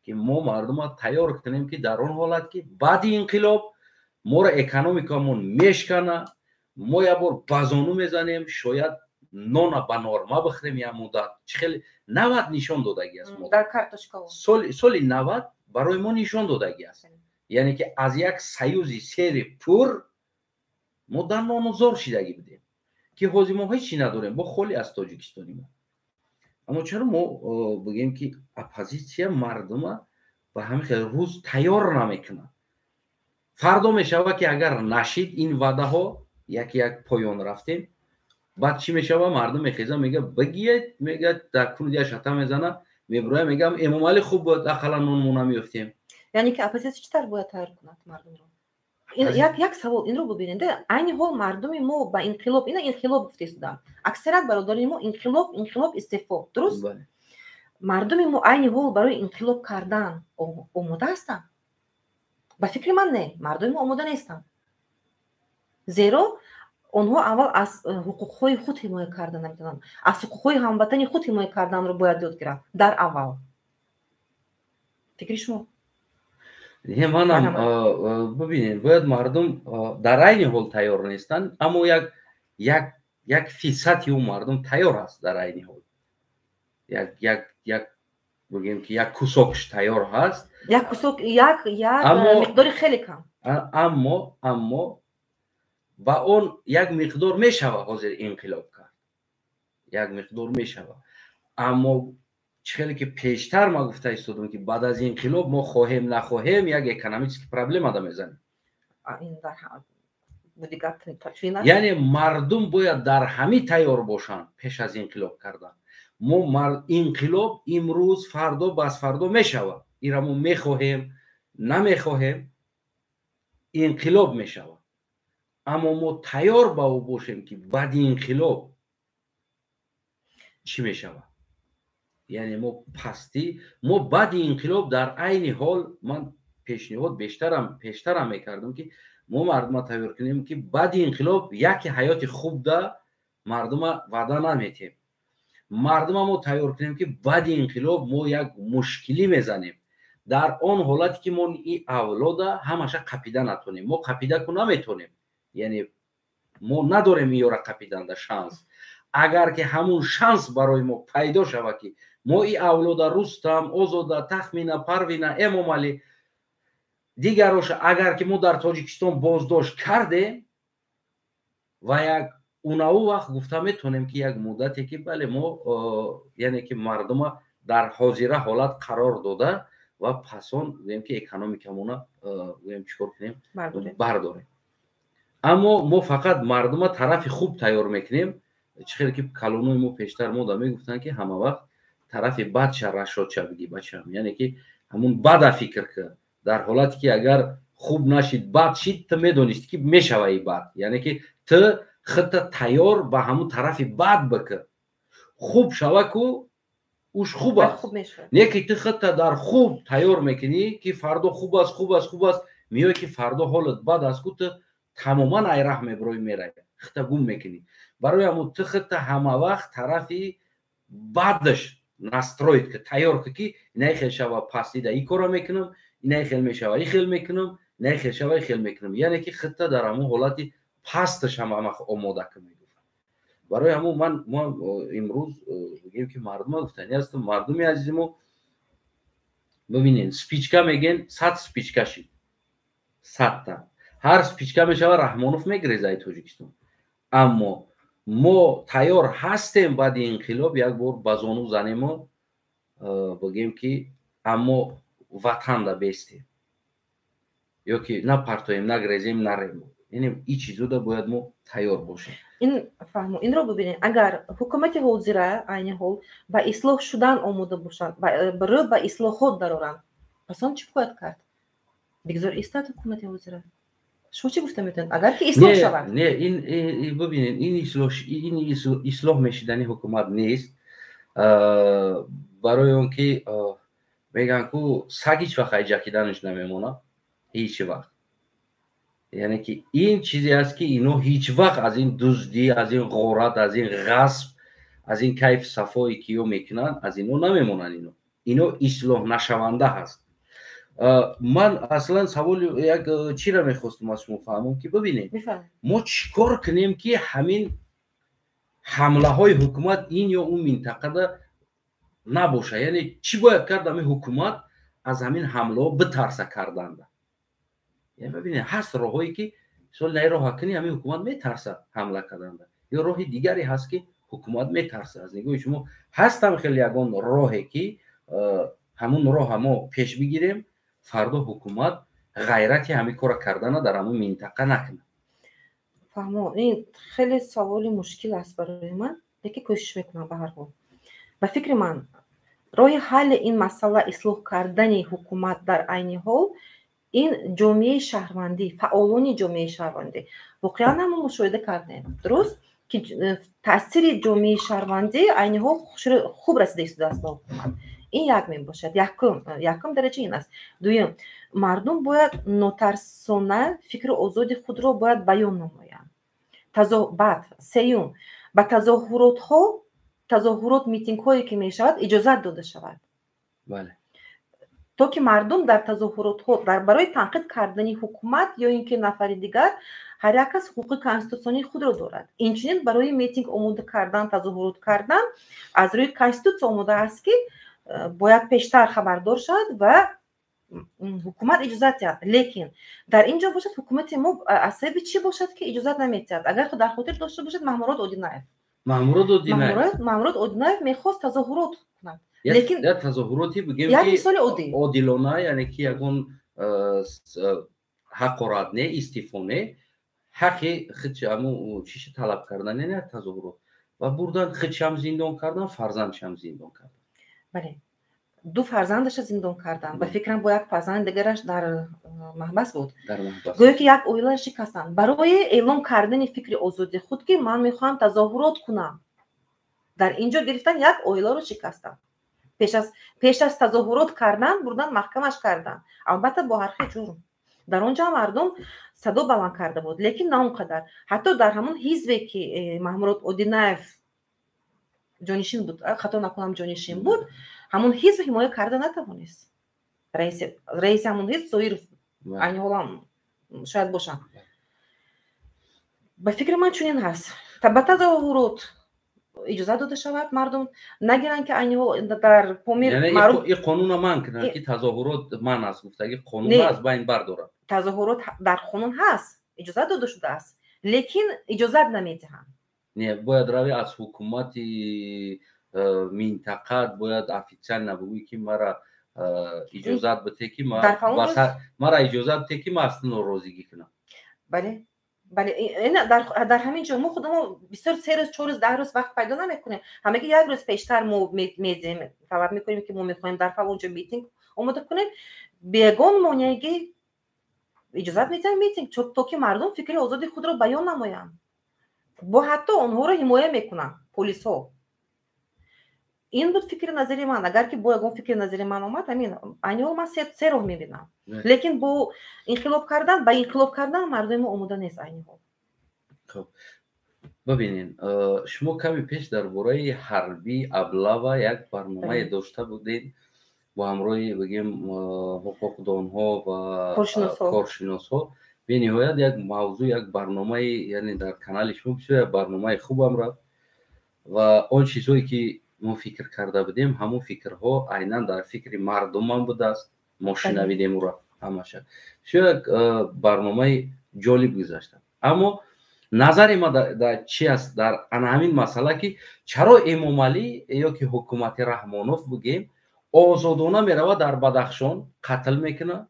Speaker 1: ки мо мардума тайёр кунем ки дар он ҳолат ки баъди инқилоб моро экономикамон мешкана, мо як бор ба зону мезанем, шояд нона ба норма бихӯрем як муддат. чӣ хеле 90 нишон додагӣ аст.
Speaker 2: дар картошка
Speaker 1: соли 90 барои мо нишон додагӣ аст. яъне ки аз як саюзи сери пур мо дар нонузор шидагӣ будем ки ҳозир мо ҳеҷ чӣ надорем, бо холи аз тоҷикистони мо. аммо чаро мо бигем ки оппозитсия мардума ба ҳамин хел рӯз тайёр намекунад. фардо мешавад ки агар нашид ин ваъдаҳо як поён рафтем, баъд чӣ мешавад? мардум мехезад мега бигиед, мега дар кунуди шата мезана, меброя мегам Эмомалӣ хуб буд, ақаллан нонмо намеёфтем.
Speaker 2: яъне ки оппозитсия чӣ тавр бояд тайёр кунад мардумро? як савол инро бубинед. айни ҳол мардуми мо ба инқилоб, ина инқилоб гуфта истодам. аксарият бародарони мо инқилоб истеъфо, дуруст? мардуми мо айни ҳол барои инқилоб кардан омода ҳастанд? ба фикри ман не, мардуми мо омода нестанд. зеро онҳо аввал аз ҳуқуқҳои худ ҳимоя кардан наметавонанд, аз ҳуқуқҳои ҳамватани худ ҳимоя карданро бояд ёд гиранд дар аввал. фикри шумо?
Speaker 1: манам бибинед, бояд мардум дар айни ҳол тайёр нестанд, аммо як фисади ӯ мардум тайёр аст дар айни ҳол. бигем ки як кусокш тайёр ҳаст.
Speaker 2: як кусок, як миқдори хеле кам.
Speaker 1: аммо ба он як миқдор мешавад ҳозир инқилоб кард. як миқдор мешавад. аммо чӣ хеле ки пештар ма гуфта истодам ки баъд аз инқилоб мо хоҳем нахоҳем як экономический проблема да мезанем. яъне мардум бояд дар ҳамӣ тайёр бошанд пеш аз инқилоб кардан. мо инқилоб имрӯз фардо баъз фардо мешавад. ира мо мехоҳем намехоҳем, инқилоб мешавад. аммо мо тайёр ба ӯ бошем ки баъди инқилоб чӣ мешавад. яъне мо пастӣ, мо баъди инқилоб дар айни ҳол ман пешниҳод пештарам мекардам ки мо мардума тайёр кунем ки баъди инқилоб яке ҳаёти хуб да мардума ваъда наметем. мардума мо тайёр кунем ки баъди инқилоб мо як мушкилӣ мезанем. дар он ҳолате ки мо и авлода ҳамаша қапида натонем, мо қапидаку наметонем, яъне мо надорем иёра қапиданда шанс. агар ки ҳамун шанс барои мо пайдо шавад ки мо и авлода Рустам, Озода, Тахмина, Парвина, Эмомалӣ дигароша агар ки мо дар Тоҷикистон боздошт кардем ва як унаву вақт гуфта метонем ки як муддате ки бале мо яъне ки мардума дар ҳозира ҳолат қарор дода ва пасон гӯем ки экономикамона гӯем чикор кунем бардорем. аммо мо фақат мардума тарафи хуб тайёр мекунем. чӣ хеле ки калонои мо пештар мода мегуфтанд ки ҳама вақт тарафи бадша рашодша биги бачам, яъне ки ҳамун бада фикр кард. дар ҳолате ки агар хуб нашид бад шид ту медонисти ки мешаваи бад, яъне ки ту худта тайёр ба ҳамун тарафи бад бикар. хуб шаваку уш хуб аст, не ки ту худта дар хуб тайёр мекунӣ ки фардо хуб аст, хуб аст, хуб аст, меоӣ ки фардо ҳолат бад аст ку ту тамоман айраҳ меброӣ меравӣ, худта гум мекунӣ. барои ҳамун ту худта ҳама вақт тарафи бадаш настроид ки тайёр ки ки инаи хел шава пастида и кора мекунам, инаи хел мешава и хел мекунам, инаи хел шава и хел мекунам, яъне ки худта дар ҳамун ҳолати пасташ ҳама омода кунам. барои ҳамун мо имрӯз мегӯем ки мардума гуфтани ҳастам, мардуми азизи мо бибинед спичка мегӯен 100 спичка шид, 100та ҳар спичка мешава Раҳмонов мегирезаи Тоҷикистон. аммо мо тайёр ҳастем баъди инқилоб як бор ба зону занемо бигӯем ки аммо ватанда бестем ё ки напартоем, нагрезем, нарем. яъне ин чизода бояд мо тайёр бошем.
Speaker 2: инро бибинед, агар ҳукумати ҳозира айни ҳол ба ислоҳ шудан омода бошанд, рӯ ба ислоҳот дароранд, пас он чӣ бояд кард? бигзор истад ҳукумати ҳозира? шумо чӣ гуфта метавонед агар ки ислоҳ шавад?
Speaker 1: Не, ин бибинед, ин ислоҳ мешидани ҳукумат нест. барои он ки мегӯянд ку саг ҳеҷ вақт айҷакиданаш намемонад, ҳеҷ вақт. яъне ки ин чизе аст ки ино ҳеҷ вақт аз ин дуздӣ, аз ин ғорат, аз ин ғасб, аз ин кайф сафое ки ё мекунанд, аз ино намемонанд. ино ислоҳ нашаванда ҳаст. ман аслан саволи як чиро мехостам аз шумо фаҳмам ки бибинед мо чӣ кор кунем ки ҳамин ҳамлаҳои ҳукумат ин ё он минтақада набоша, яъне чӣ бояд кард ҳамин ҳукумат аз ҳамин ҳамлаҳо битарса карданда. яъне бибинед ҳаст роҳҳое ки мисол на роҳа куни ҳамин ҳукумат метарса ҳамла карданда, ё роҳи дигаре ҳаст ки ҳукумат метарса. аз нигоҳи шумо ҳастам хеле ягон роҳе ки ҳамун роҳа мо пеш бигирем, фардо ҳукумат ғайрати ҳамин кора кардана дар ҳамун минтақа накунад.
Speaker 2: фаҳмо, ин хеле саволи мушкил аст барои ман, лекин кӯшиш мекунам. ба ҳар ҳол ба фикри ман роҳи ҳалли ин масъала ислоҳ кардани ҳукумат дар айни ҳол ин ҷомеаи шаҳрвандӣ, фаъолони ҷомеаи шаҳрвандӣ. воқеан ҳам мушоҳида кардем, дуруст, ки таъсири ҷомеаи шаҳрвандӣ айни ҳол хуб расида истодааст ба ҳукумат. ин як мебошад, якум дараҷа ин аст. дуюм, мардум бояд нотарсона фикри озоди худро бояд баён намоянд. баъд сеюм, ба тазоҳурот митингҳое ки мешавад иҷозат дода шавад.
Speaker 1: бале,
Speaker 2: то ки мардум дар тазоҳуротҳо барои танқид кардани ҳукумат ё ин ки нафари дигар ҳар як кас ҳуқуқи конститутсионии худро дорад. инчунин барои митинг омода кардан, тазоҳурот кардан аз рӯи конститутсия омода аст ки бояд пештар хабардор шавад ва ҳукумат иҷозат диҳад. лекин дар ин ҷо бошад ҳукумати мо аз сабаби чӣ бошад ки иҷозат намедиҳад? агар дар хотир дошта бошад Маҳмурод Одинаев мехост тазоҳурот кунад. лекин
Speaker 1: тазоҳуроти бигем
Speaker 2: як мисоли оддӣ
Speaker 1: одилона, яъне ки ягон ҳақорат не, истифо не, ҳаққи худшаму чиша талаб кардан не тазоҳурот ва бурдан худшам зиндон кардан, фарзандшам зиндон кардан.
Speaker 2: бале, ду фарзандаша зиндон кардан. ба фикрам бо як фарзанди дигараш дар маҳбас буд. гӯё ки як оила шикастанд. барои эълон кардани фикри озоди худ ки ман мехоҳам тазоҳурот кунам, дар ин ҷо гирифтан як оиларо шикастанд. пеш аз тазоҳурот кардан бурдан маҳкамаш кардан, албатта бо ҳархи ҷурм. дар он ҷо мардум садо баланд карда буд, лекин на он қадар. ҳатто дар ҳамон ҳизбе ки Маҳмурод Одинаев ҷонишин буд, хато накунам ҷонишин буд, ҳамон ҳизб ҳимоя карда натавонист. رئیس همون هست سویر aynı olan شاید باشن به فکر من چنین هست به تظاهرات اجازه داده شود مردم نگیرن که اینها در پامیر
Speaker 1: یعنی این قانون من کنه که تظاهرات من است گفته که قانون از بین برداره
Speaker 2: تظاهرات در قانون هست اجازه داده شده است لیکن اجازه نمیدهند
Speaker 1: نه باید روی از حکومت منطقه باید افیشال نبوی که مرا اجازه بده که مرا اجازه بده که من اصلا ناراضی کنم
Speaker 2: بله بله این در همین جا ما خودمون بسیار 3 روز 4 روز 10 روز وقت پیدا نمیکنیم همه که 1 روز پیشتر ما میدیم طلب میکنیم که ما میخوایم در اونجا میتینگ آماده کنیم بیگان مانعی اجازه میدیم میتینگ تا که مردم فکر آزادی خود را بیان نمایند با حتی اونها را حمایت میکنن پلیس ها این بود فکر نظری من اگر که با اون فکر نظری من اومد همین اینو من 3 راه میبینم لیکن با انقلاب کردن مردم آماده نیست اینو
Speaker 1: خب ببینین شما کمی پیش درباره حربی ابله یک برنامه داشته بودید با همراه بگیم حقوقدانها و کارشناسا به نهایت یک موضوع یک برنامه یعنی در کانال شما بسیار برنامه خوبم رفت و آن چیزهایی که ما فکر کرده بودیم همون فکرها عیناً در فکر مردم هم بوده است ما شنویدیم را همش شاید برنامه جالب گذشته اما نظر ما در چی است در همین مسئله که چرا امام علی یا که حکومت رحمانوف بگیم آزادانه میرود در بدخشان قتل میکنه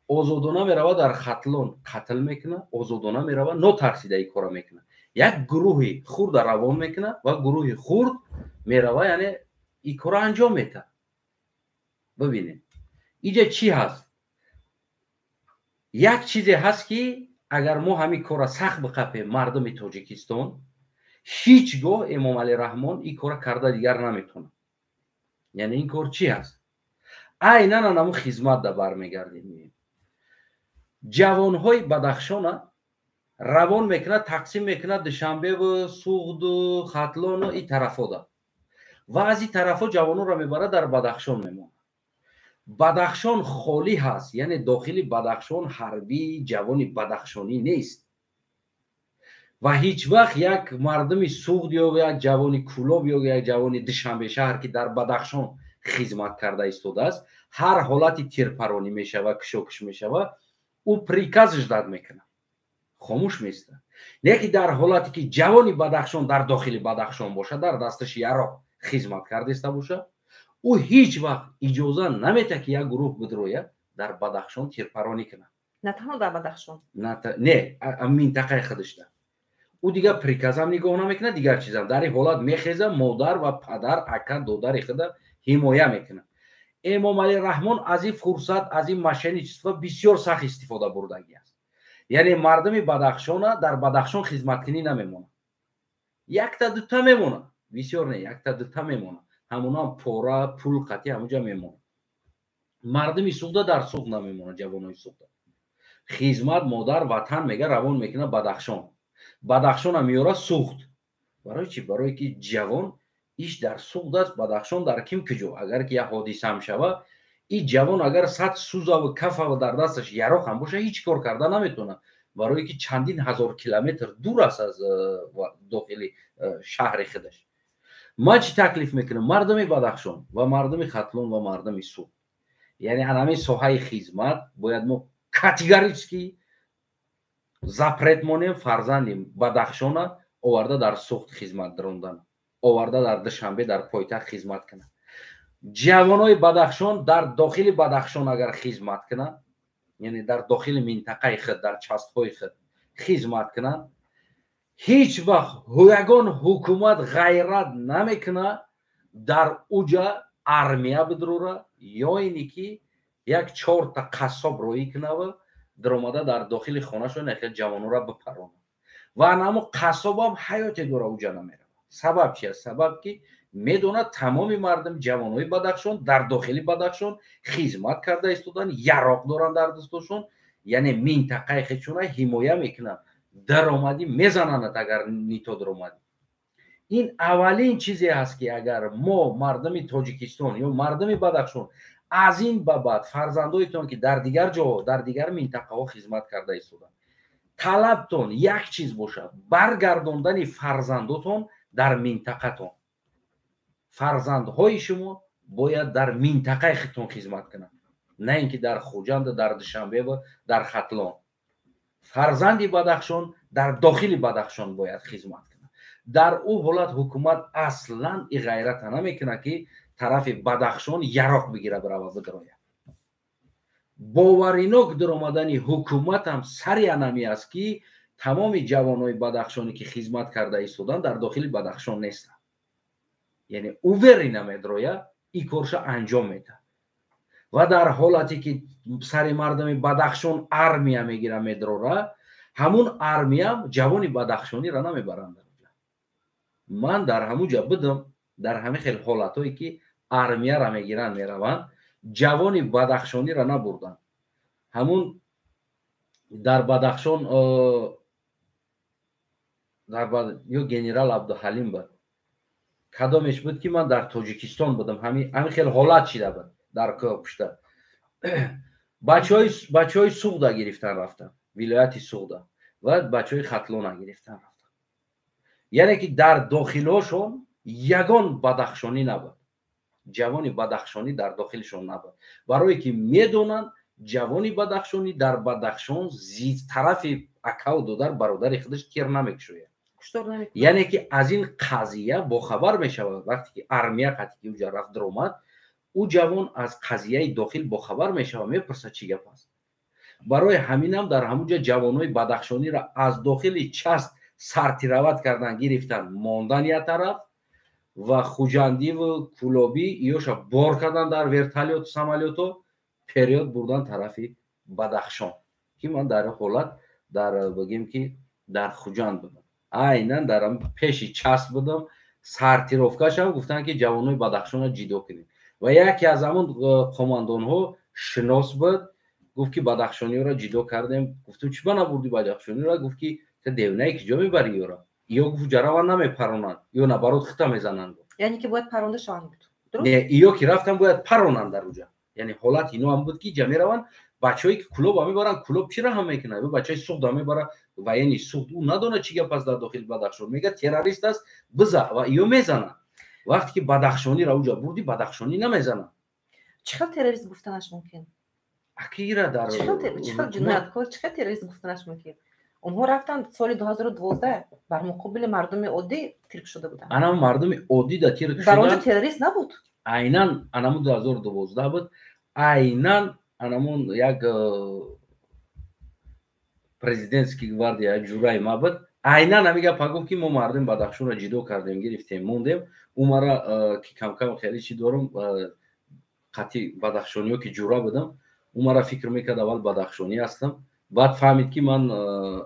Speaker 1: آزادانه میرود در ختلان قتل میکنه آزادانه میرود نترسیده این کارا میکنه یک گروهی خرد روان میکنه و گروهی خرد میرود یعنی این کارا انجام میده ببینید اینجا چی هست یک چیزی هست که اگر ما همین کارا سخت بقپیم مردم تاجیکستان هیچگاه امام علی رحمان این کارا کرده دیگر نمیتونه یعنی این کار چی هست عیناً همون خدمت در برمیگردیم جوانهای بدخشان روان میکنه تقسیم میکنه دوشنبه و سوغد و ختلان و این طرفا ده و از این طرفا جوانان را میبره در بدخشان میمونه بدخشان خالی هست یعنی داخل بدخشان حربی جوانی بدخشانی نیست و هیچ وقت یک مردم سوغد یا یک جوانی کولاب یا یک جوانی دوشنبه شهر که در بدخشان خدمت کرده ایستاده است هر حالتی تیرپرانی میشود کشاکش میشود او پریکازش داد میکنه خاموش میسته نه که در حالتی که جوانی بدخشان در داخل بدخشان باشه در دستش یارا خدمت کرده است باشه او هیچ وقت اجازه نمیده که یک گروه بدرویه در بدخشان تیرپرانی کنه
Speaker 2: نه تنها در بدخشان
Speaker 1: نه منطقه خودش ده او دیگه پریکازم نگاه نمیکنه دیگر چیزام در این حالت میخیزه مادر و پدر اکا دادر خود حمایت میکنه امام علی رحمان از این فرصت از این ماشین چیزا بسیار سخت استفاده بردگی است یعنی مردم بدخشان در بدخشان خدمت کنی نمیمونه یک تا دو تا میمونه بسیار نه یک تا دو تا میمونه همونا پورا پول قطعی همونجا میمونه مردم سوخته در سوخت نمیمونه جوانای سوخته خدمت مادر وطن میگه روان میکنه بدخشان هم میاره سوخت برای چی برای که جوان ایش در سوخت است بدخشان در کیم کجا اگر که یه حادثه هم شوه این جوان اگر 100 سوزا و کف و در دستش یراق هم باشه هیچ کار کرده نمیتونه برای که چندین هزار کیلومتر دور است از داخل شهر خودش ما چی تکلیف میکنیم مردم بدخشان و مردم ختلان و مردم سوخت یعنی همین ساحه خدمت باید ما کاتگوریکی زپرت مونیم فرزندیم بدخشان آورده در سوخت خدمت دروندن آورده در دوشنبه در پایتخت خدمت کنه جوانای بدخشان در داخل بدخشان اگر خدمت کنه یعنی در داخل منطقه خود در چست‌های خود خدمت کنه هیچ وقت یگان حکومت غیرت نمیکنه در اوجا ارمیا بدروره یا اینی که یک 4 تا قصاب روی کنه و در اومده در داخل خانهشون اخیر جوانو را بپرونه و همون قصاب هم حیات دور اوجا نمیره سبب چیه سبب که میدونه تمام مردم جوانای بدخشان در داخل بدخشان خدمت کرده ایستادن یراق دارن در دستشون یعنی منطقه خودشون حمایت میکنن درآمدی میزنند اگر نیتو درآمدی این اولین چیزی هست که اگر ما مردم تاجیکستان یا مردم بدخشان از این به بعد فرزندایتون که در دیگر جا در دیگر منطقه ها خدمت کرده ایستادن، طلبتون یک چیز باشه، برگرداندن فرزنداتون در منطقه‌تون. فرزندهای شما باید در منطقه خودتون خدمت کنند، نه اینکه در خوجند، در دوشنبه و در ختلان. فرزندی بدخشان در داخل بدخشان باید خدمت کنه. در او حالت حکومت اصلا این غیرت نمیکنه که طرف بدخشان یراق بگیره برای بدراید. باوریناک در آمدن حکومت هم سری انمی است که تمام جوانای بدخشانی که خدمت کرده ایستادن در داخل بدخشان نیستن. یعنی اووری نمیدروید این کارش انجام میده و در حالتی که سر مردم بدخشان ارمیا میگیره میدروره، همون ارمیا جوانی بدخشانی را نمیبرند. من در همونجا بدم در همه خیلی حالتایی که ارمیا را میگیرن میروند، جوانی بدخشانی را نبردن. همون در بدخشان یا گنرال عبدالحلیم بود، کدامش بود که من در تاجیکستان بودم، همین خیلی حالت شده بود در پشت. بچهای سوغدا گرفتن رفتن، ولایت سوغدا، و بچهای ختلان گرفتن رفتن. یعنی که در داخلشون یگان بدخشانی نبود، جوانی بدخشانی در داخلشون نبود، برای که میدونن جوانی بدخشانی در بدخشان زید طرف اکا و دودر برادر خودش تیر نمیکشه. یعنی که از این قضیه با خبر میشود. وقتی که ارمیا قطعی اونجا رفت در اومد، او جوان از قضیه داخل با خبر میشود، میپرسه چی گپ است. برای همین هم در همونجا جوانای بدخشانی را از داخل چست سرتیراوت کردن، گرفتن ماندن یک طرف و خوجندی و کلابی ایوشا بار کردن در ورتالیوت سامالیوتو پریود بردن طرفی بدخشان. که من در حالت در بگیم که در خوجند بودم، عیناً در پیشی چست بودم، سرتیروفکاش هم گفتن که جوانای بدخشان را جدا کنید و یکی از همون قماندان ها شناس بود، گفت که بدخشانی را جدا کردیم. گفتم چی نبردی بدخشانی را؟ گفت که دیونه که جا میبری یورا یا گفت جراوان نمیپرونن یا نبرات خطا میزنن.
Speaker 2: یعنی که باید پرونده شان بود.
Speaker 1: نه ایو که رفتن باید پرونن در اونجا. یعنی حالت اینو هم بود که جمعی روان بچه‌ای که کلوب میبرن، کلوب چی را هم میکنه؟ بچه‌ای سوخت میبره و یعنی سوخت اون ندونه چی گپ است در داخل بدخشان، میگه تروریست است بزا و ایو میزنه. وقتی که بدخشانی را اونجا بردی بدخشانی نمیزنه.
Speaker 2: چقدر تروریست گفتنش ممکن؟
Speaker 1: اکیرا در
Speaker 2: چقدر جنایتکار، چقدر تروریست گفتنش ممکن؟ اونها رفتن سال 2012 بر مقابل مردم عادی ترک شده بودن.
Speaker 1: انا مردم عادی در ترک شدن.
Speaker 2: در اونجا تروریست نبود.
Speaker 1: عیناً انمون 2012 بود. عیناً انمون یک پرزیدنتسکی گواردیا جورای ما بود. عیناً نمیگه پاگم که ما مردم بدخشان را جدا کردیم، گرفتیم، موندیم. اونمارا که کم کم خیلی چی دارم قطعی بدخشانیو که جورا بودم، اونمارا فکر میکرد اول بدخشانی هستم، بعد فهمید که من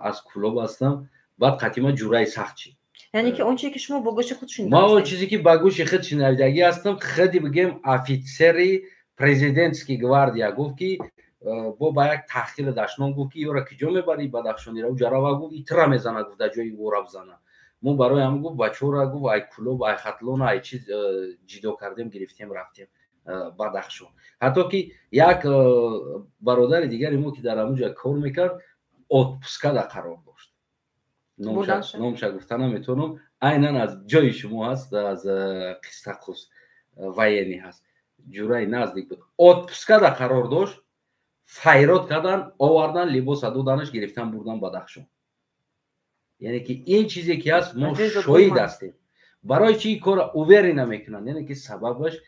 Speaker 1: از کلوب هستم، بعد قطعی من جورای سخت چی.
Speaker 2: یعنی که اون چیزی که شما با گوش خود شنیدید،
Speaker 1: ما اون چیزی که با گوش خود شنیدگی هستم، خودی بگم افیسری پرزیدنتسکی گواردیا گفت که با یک تحقیق داشتن، گفت که یورا کجا میبری بدخشانی را؟ جراوا گفت ایترا میزنه، گفت در جای ورا بزنه. ما برای هم گفت بچه‌ها گفت ای کلوب ای ختلون ای چیز جدا کردیم، گرفتیم، رفتیم بدخشان. حتی که یک برادر دیگری ما که در اونجا کار میکرد اتپسکا در قرار داشت. نامش گفتن نمیتونم، عیناً از جای شما هست، از قسطاقوس وینی هست، جورای نزدیک بود. اتپسکا در قرار داشت، فیرات کردن، آوردن، لباس دادنش، گرفتن بردن بدخشان. یعنی که این چیزی که هست ما شاهد هستیم. برای چی کار اووری نمیکنن؟ یعنی که سببش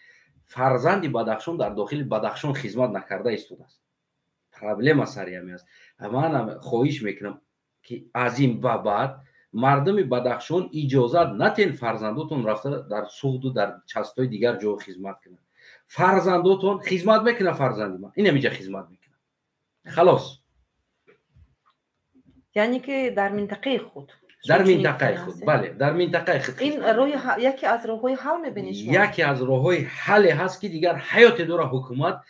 Speaker 1: فرزند بدخشان در داخل بدخشان خدمت نکرده ایستاده است. پرابلم سری همی است. من خواهش میکنم که از این بعد مردم بدخشان اجازت نتین فرزنداتون رفته در سوخت و در چستای دیگر جا خدمت کنن. فرزنداتون خدمت میکنه، فرزند من این همیجا خدمت میکنه، خلاص.
Speaker 2: یعنی که در منطقه خود،
Speaker 1: در منطقه خود، بله در منطقه خود.
Speaker 2: این یکی از راه‌های حل می‌بینید شما؟ یکی
Speaker 1: از راه‌های حل هست که دیگر حیات داره حکومت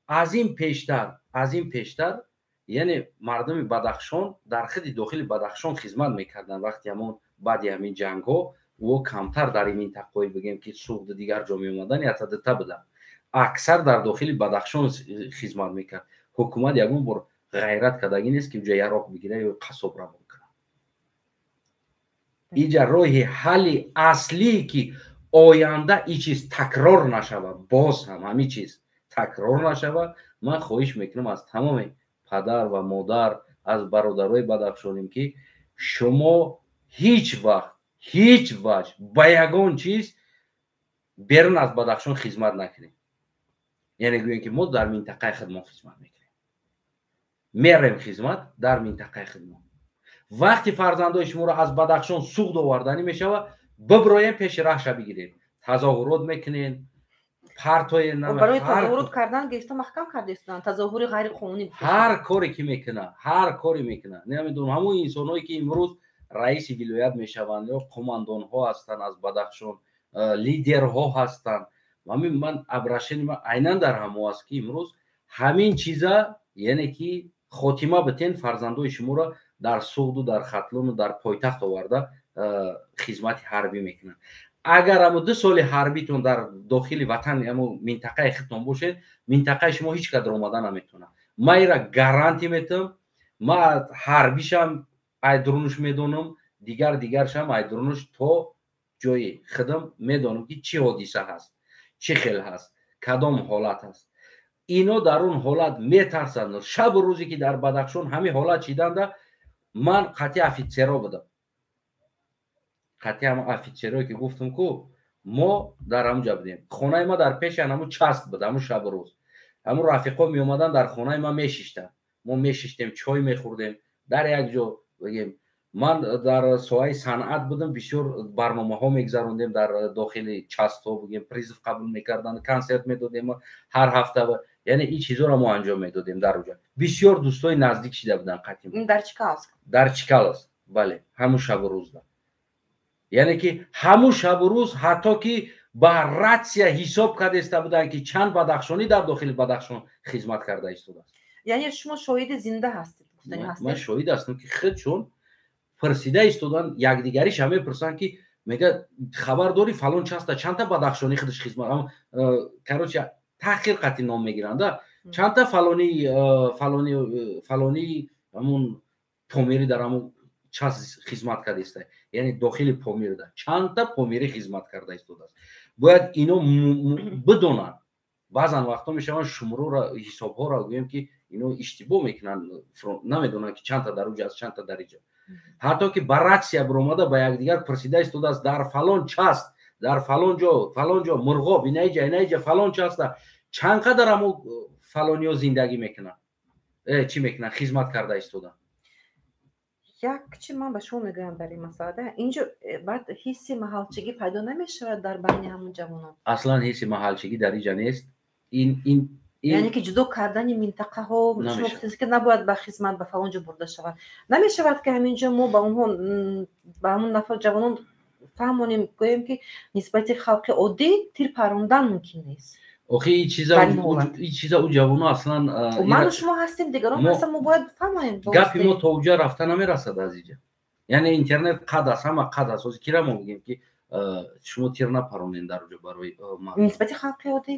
Speaker 1: از این پیشتر یعنی مردم بدخشان در خود داخل بدخشان خدمت میکردن. وقتی همون بعد همین جنگ ها و کمتر در این منطقه بگیم که سوخت دیگر جا می اومدن یا تدتا بودن. аксар дар дохили Бадахшон хизмат мекард. ҳукумат ягон бор ғайрат кардаги нест ки ҷо яроқ бигира ё қасоб равон кунад. иҷа роҳи ҳалли аслие ки оянда ин чиз такрор нашавад, боз ҳам ҳамин чиз такрор нашавад. ман хоҳиш мекунам аз тамоми падар ва модар, аз бародарои бадахшоним ки шумо ҳеҷ ваҷ ба ягон чиз берун аз Бадахшон хизмат накунед. яъне гӯем ки мо дар минтақаи худмон хизмат мекунем, мерем хизмат дар минтақаи худмон. вақти фарзандои шуморо аз Бадахшон суғд оварданӣ мешавад, биброем пеши раҳша бигиред, тазоҳурот мекунед, партои
Speaker 2: барои тазоҳурот кардан гирифта маҳкам кардестан, тазоҳури ғайриқонунӣ
Speaker 1: ҳар коре ки мекунад, ҳар коре мекунад. намедонам ҳамон инсонҳое ки имрӯз раиси вилоят мешаванд ё қомандонҳо ҳастанд аз Бадахшон, лидерҳо ҳастанд. ман абрашени ман айнан дар ҳамо аст ки имрӯз ҳамин чиза, яъне ки хотима битен фарзандои шуморо дар суғду дар хатлону дар пойтахт оварда хизмати ҳарбӣ мекунанд. агар амо 2 соли ҳарбитон дар дохили ватани амо минтақаи худтон бошед, минтақаи шумо ҳеҷ қадр омада наметавонад. ман ира гарантӣ метавам. ман ҳарбишам айдруныш медонам, дигаршам айдруныш, то ҷои худам медонам ки чӣ ҳодиса ҳаст, чӣ хел ҳаст, кадом ҳолат ҳаст. ино дар он ҳолат метарсанд. шабу рӯзе ки дар Бадахшон ҳамин ҳолат шиданда, ман қатъи офитсеро будам. қатъи ҳамон офитсерое ки гуфтам ку мо дар ҳамҷа будем. хонаи ма дар пеши ҳамун част буд. ҳамун шабу рӯз ҳамун рафиқо меомаданд, дар хонаи ма мешиштанд. мо мешиштем, чой мехӯрдем дар як ҷо. бигем ман дар соҳаи санъат будам, бисёр барномаҳо мегзарондем дар дохили частҳо. бигем призив қабул мекарданд, консерт медодем ҳар ҳафта. яъне ин чизҳоро мо анҷом медодем дар оҷа. бисёр дӯстои наздик шида буданд. қатъи дар Чикаловск, бале, ҳамун шабу рӯз. яъне ки ҳамун шабу рӯз ҳатто ки ба ратсия ҳисоб карда буданд ки чанд бадахшонӣ дар дохили Бадахшон хизмат карда истодааст.
Speaker 2: яъне шумо шоҳиди зинда ҳастед?
Speaker 1: ман шоҳид ҳастам ки худшон пурсида истоданд, якдигариша мепурсанд ки мега хабар дори фалон часта чандта бадахшонӣ худаш хизмат, короче таҳқир қатъи ном мегиранд. чандта фалони ҳамун помири дар ҳамун част хизмат кардааст. яъне дохили помирда чандта помири хизмат карда истодааст. бояд ино бидонанд. баъзан вақтҳо мешаванд шумороро, ҳисобҳоро гӯем ки ино иштибоҳ мекунанд, намедонанд ки чандта дар уҷа аст, чандта дар иҷа. ҳатто ки ба ратсия биромада ба якдигар пурсида истодааст, дар фалон част, дар фалон ҷо мурғоб, инаиҷа фалон часта чанд қадар амо фалониҳо зиндагӣ мекунанд, чӣ мекунанд, хизмат карда истоданд.
Speaker 2: як чӣ ман ба шумо мегӯям дар ин масъала, инҷо баъд ҳисси маҳалчигӣ пайдо намешавад дар байни ҳамон ҷавонон?
Speaker 1: аслан ҳисси маҳалчигӣ дар иҷа нест.
Speaker 2: яъне ки ҷудо кардани минтақаҳо, шумо гуфтед ки набояд ба хизмат ба фалон ҷо бурда шавад. намешавад ки ҳаминҷо мо ба онҳо, ба ҳамон нафар ҷавонон фаҳмонем, гӯем ки нисбати халқи оддӣ тир парондан мумкин нест.
Speaker 1: охи ин чиза у ҷавоно аслан
Speaker 2: ману шумо ҳастем, дигарон ҳастанд, мо бояд фаҳмонем.
Speaker 1: гапи мо то уҷа рафта намерасад аз иҷа. яъне интернет қад аст, ҳама қад аст. ҳозир кира мо мегӯем ки шумо тир напаронед дар уҷа барои
Speaker 2: нисбати халқи оддӣ.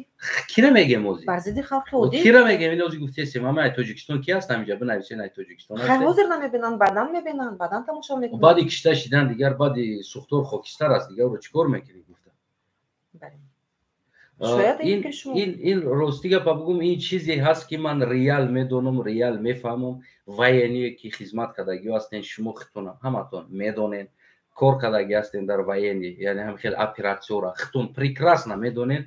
Speaker 1: кира мегем ҳозир?
Speaker 2: бар зидди халқи оддӣ
Speaker 1: кира мегем? ин ҳозир гуфтестем ҳама ай Тоҷикистон ки аст ҳаминҷа бинависед ай Тоҷикистон аст.
Speaker 2: ҳозир намебинанд, баъдан мебинанд, баъдан тамошо мекунанд.
Speaker 1: баъди кишта шидан дигар, баъди сӯхтор хокистар аст, дигар ро чикор мекунӣ гуфта. ин рости гапа бигӯм, ин чизе ҳаст ки ман реал медонам, реал мефаҳмам. воение ки хизмат кардагиҳо ҳастен, шумо худтон ҳаматон медонед, кор кардагӣ ҳастен дар воение, яъне ҳамхел оператсиёра худтон прекрасно медонед.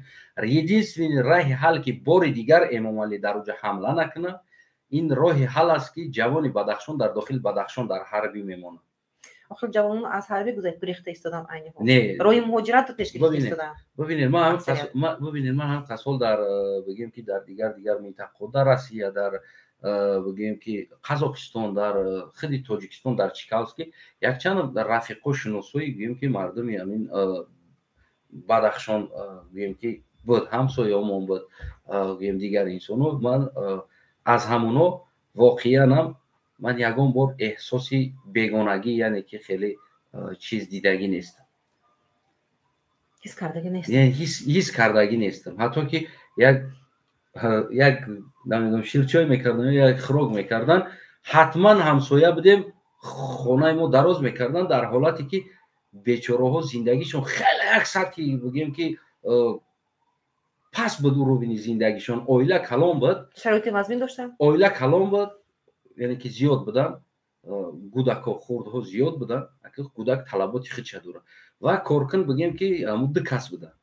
Speaker 1: единственный раҳи ҳал ки бори дигар Эмомалӣ дар уҷа ҳамла накунад, ин роҳи ҳал аст ки ҷавони Бадахшон дар дохили Бадахшон дар ҳарбӣ мемонад.
Speaker 2: охир ҷавонон аз ҳарбӣ гурехта истодан айни ҳол. не, роҳи муҳоҷиратро пеш гирифта истодан.
Speaker 1: бибинед, ман ҳам қасол дар бигем ки дар дигар минтақаҳо, дар Россия, дар бигем ки Қазоқистон, дар худи Тоҷикистон, дар Чикаловск якчанд рафиқо шиносои бигем ки мардуми ҳамин Бадахшон бигем ки буд, ҳамсояҳомон буд, бигем дигар инсонҳо. ман аз ҳамонҳо воқеан ман ягон бор эҳсоси бегонагӣ, яъне ки хеле чиз дидагӣ нестам.
Speaker 2: ҳис кардаги нестам.
Speaker 1: یعنی هیچ کردگی نیستم. حتی که یک نمیدونم شیرچای میکردن یا یک خوراک میکردن، حتما همسایه بودیم خانه ما دراز میکردن، در حالتی که بیچاره ها زندگیشون خیلی یک سطحی بگیم که پس بود رو بینی زندگیشون. اویله کلام بود،
Speaker 2: شرایط مزمین داشتن،
Speaker 1: اویله کلام بود، یعنی که زیاد بودن، گودک ها خورده ها زیاد بودن، گودک طلبات خیلی چه دوره و کارکن بگیم که همون دو کس بودن،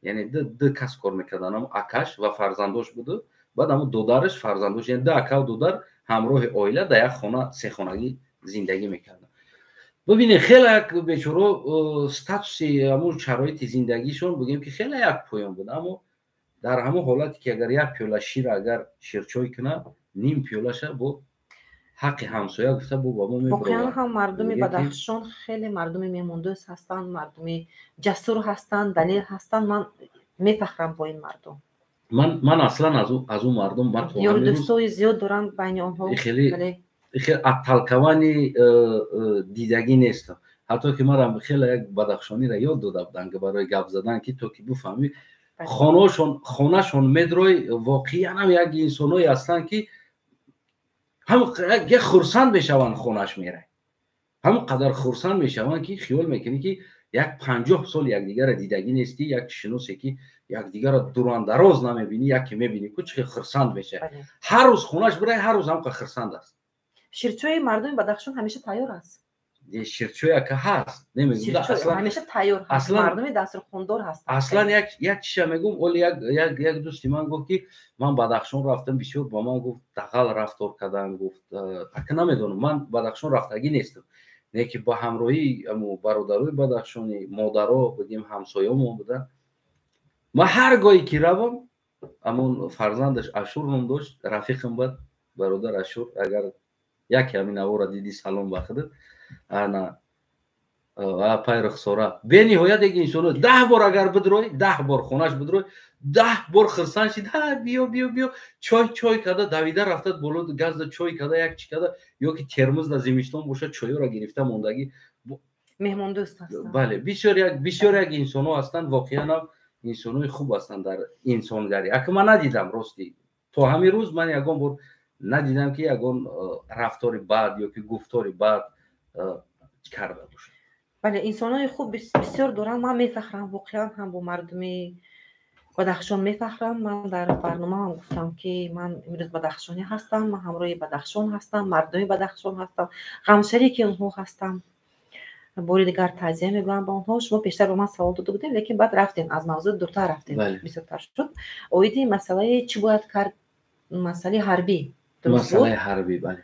Speaker 1: یعنی دو کس کار میکردن، همون اکش و فرزنداش بوده، بعد همون دودرش فرزنداش، یعنی دو اکا و دودر همراه اویله در یک خانه سه خانگی زندگی میکردن. ببینید خیلی یک بیچاره استاتوس همون شرایط زندگیشون بگیم که خیلی یک پایان بود، اما در همون حالتی که اگر یک پیاله شیر اگر شیرچای کنه نیم پیاله شه با حق همسایه گفته با ما میبره.
Speaker 2: واقعا هم مردم بدخشان خیلی مردم میموندوس هستن، مردم جسور هستن، دلیل هستن. من میفخرم با این مردم.
Speaker 1: من اصلا از اون مردم من تو
Speaker 2: همین دوستای زیاد دارم بین اونها،
Speaker 1: خیلی اتلکوانی دیدگی نیستم. حتی که من خیلی یک بدخشانی را یاد داده بودن که برای گپ زدن که تو که بفهمی خانهشون میدروی واقعا هم یک انسانایی هستن که هم یک خرسند میشون خونش میره، هم قدر خرسند میشون که خیال میکنی که یک 50 سال یک دیگر دیدگی نیستی، یک شناسی که یک دیگر دوران دراز نمیبینی، یکی میبینی که چه خرسند میشه. هر روز خونش بره، هر روز هم که خرسند است.
Speaker 2: شیرچای مردم بدخشان همیشه تیار است.
Speaker 1: شیرچای که هست نمیگم
Speaker 2: اصلا همیشه تیار هست، مردم دسترخوندار هستن.
Speaker 1: اصلا یک چیز میگم، ولی یک دوستی من گفت که من بدخشان رفتم، بسیار با من گفت دغل رفتار کردن، گفت اگه نمیدونم من بدخشان رفتگی نیستم، نه که با همراهی برادرای بدخشانی مادرها بگیم همسایه‌مون بودن. من هر گاهی که روم همون فرزندش اشور نام داشت، رفیقم بود برادر اشور، اگر یکی همین اورا دیدی سلام بخدت انا پای رخساره به نهایت یک انسان 10 بار اگر بدروی 10 بار خونش بدروی 10 بار خرسان شد، بیا چای کده دویده رفته بالا گاز چای کده یک چی کده، یا که ترمز در زمستان باشه چای را گرفته موندگی
Speaker 2: مهمان دوست هستن.
Speaker 1: بله بسیار یک انسان ها هستن، واقعا انسان های خوب هستن در انسانگری. اگه من ندیدم راستی تا همین روز من یگان بار ندیدم که یگان رفتار بد یا که گفتار بد کرده باشه.
Speaker 2: بله انسان‌های خوب بسیار دارم. من میفخرم واقعا هم با مردم بدخشان میفخرم. من در برنامه هم گفتم که من امروز بدخشانی هستم، من همراه بدخشان هستم، مردم بدخشان هستم، غم شریک اونها هستم. باری دیگر تعزیه میگم با اونها. شما پیشتر با من سوال داده بودین لیکن بعد رفتیم از موضوع دورتر رفتیم. بسیار شد. اویدی مسئله چی باید کرد؟ مسئله حربی.
Speaker 1: مسئله حربی بله.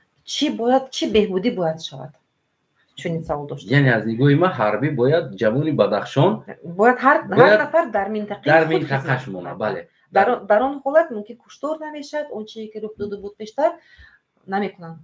Speaker 2: چی بهبودی باید شود؟ چون سوال داشتم.
Speaker 1: یعنی از نگاه ما حربی باید جوان بدخشان
Speaker 2: باید هر نفر در
Speaker 1: منطقه مونه. بله.
Speaker 2: در آن حالت ممکن کشتار نمیشد، اون چیزی که رخ داده بود پیشتر نمیکنن.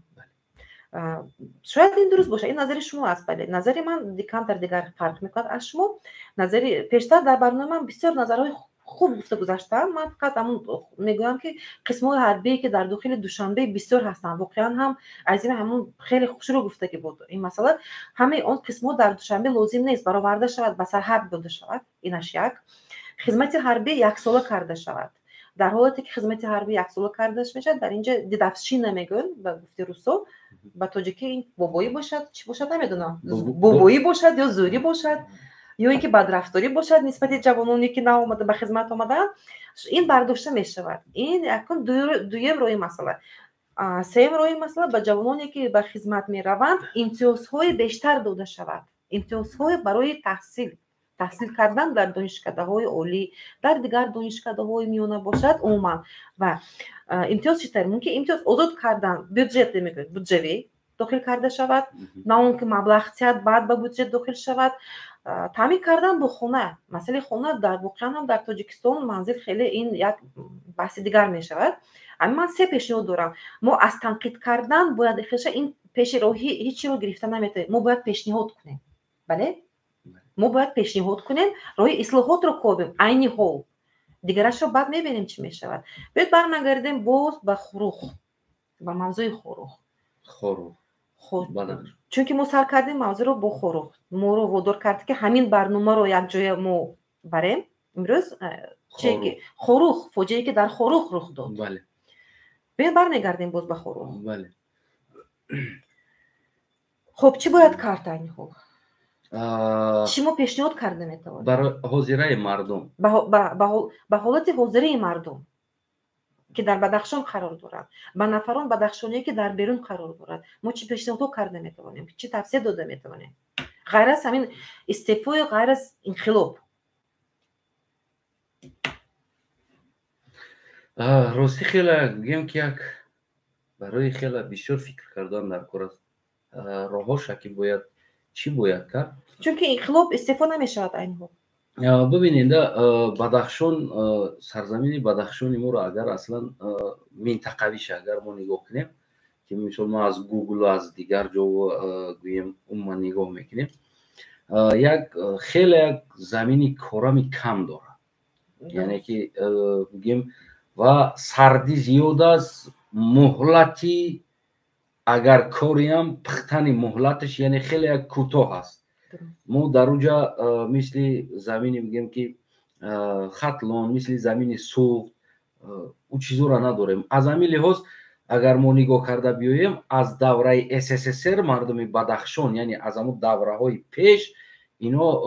Speaker 2: شاید این درست باشه. این نظر شما است. بله نظر من دیگر فرق میکنه از شما. نظری پیشتر در برنامه من بسیار نظرهای خوب گفته گذاشتم. من فقط همون میگم که قسمت حربی که در داخل دوشنبه بسیار هستن، واقعا هم از این همون خیلی خوشرو گفته که بود این مسئله همه اون قسمت در دوشنبه لازم نیست برآورده شود، به سرحد برده شود. اینش یک خدمت حربی 1 ساله کرده شود. در حالتی که خدمت حربی 1 ساله کرده میشه در اینجا دیدافشی نمیگن به گفته روسو، با توجیکی این بابایی باشد چی باشد نمیدونم، بابایی باشد یا زوری باشد یا اینکه بدرفتاری باشد نسبت جوانانی که نو اومده به خدمت آمدن، این برداشته می شود. این یکم دویم روی مسئله. سوم روی مسئله به جوانانی که به خدمت می روند امتیازهای بیشتر داده شود. امتیازهای برای تحصیل کردن در دانشکده‌های عالی، در دیگر دانشکده‌های میانه باشد عموما. و امتیاز چطور ممکن امتیاز آزاد کردن بودجت میگه بودجوی داخل کرده شود، نه اون که مبلغ بعد به بودجت داخل شود. تامین کردن با خونه، مسئله خونه در واقعا هم در تاجیکستان منزل خیلی این یک بحث دیگر می شود. اما من 3 پیشنهاد دارم. ما از تنقید کردن باید خیلی این پیش راهی هیچی رو گرفته نمیتونه. ما باید پیشنهاد کنیم. بله ما باید پیشنهاد کنیم راه اصلاحات رو کوبیم عینی حال دیگرش رو بعد میبینیم چی میشود. بیاید برنگردیم باز به خروخ، به موضوع خروخ. چون که ما سر کردیم موضوع رو با خروخ، ما رو وادار کرد که همین برنامه رو یک جای ما بریم امروز چه که خروخ فوجی که در خروخ رخ داد.
Speaker 1: بله.
Speaker 2: بیاین برمیگردیم باز به خروخ.
Speaker 1: بله.
Speaker 2: خب چی باید کرد این خب؟ چی ما پیشنهاد کرده میتوانیم؟
Speaker 1: برای حاضره مردم.
Speaker 2: به حالت حاضره مردم که در بدخشان قرار دارند، به نفران بدخشانی که در بیرون قرار دارند، ما چی پیشنهاد کرده میتوانیم؟ چی توصیه داده میتوانیم؟ غیر از همین استعفای، غیر از انقلاب.
Speaker 1: راستی خیلی میگم که یک برای خیلی بسیار فکر کردن در کار است. راهاش که باید چی باید کرد؟ چون
Speaker 2: که انقلاب استعفا نمیشود اینها.
Speaker 1: ببینید بدخشان، سرزمین بدخشان ما رو اگر اصلا منطقویش اگر ما نگاه کنیم که مثلا ما از گوگل و از دیگر جا گویم اون ما نگاه میکنیم، یک خیلی زمینی کارمی کم داره. یعنی که بگیم و سردی زیاد است، مهلتی اگر کاری هم پختن مهلتش یعنی خیلی کوتاه است. ما در اونجا مثل زمینی میگیم که خطلان، مثل زمین سوخت او چیزو را نداریم. از همین لحاظ اگر ما نگاه کرده بیاییم از دوره SSSR مردم بدخشان یعنی از همون دوره های پیش اینا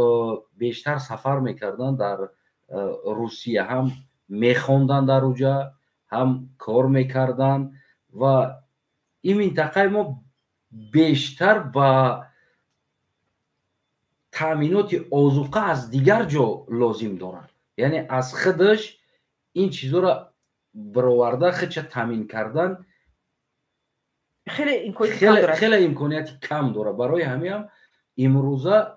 Speaker 1: بیشتر سفر میکردن در روسیه، هم میخوندن در اونجا هم کار میکردن و این منطقه ما بیشتر با تامینات آذوقه از دیگر جا لازم دارن. یعنی از خودش این چیزا را برآورده خودش تامین کردن خیلی امکانیت کم داره. برای همین هم امروزه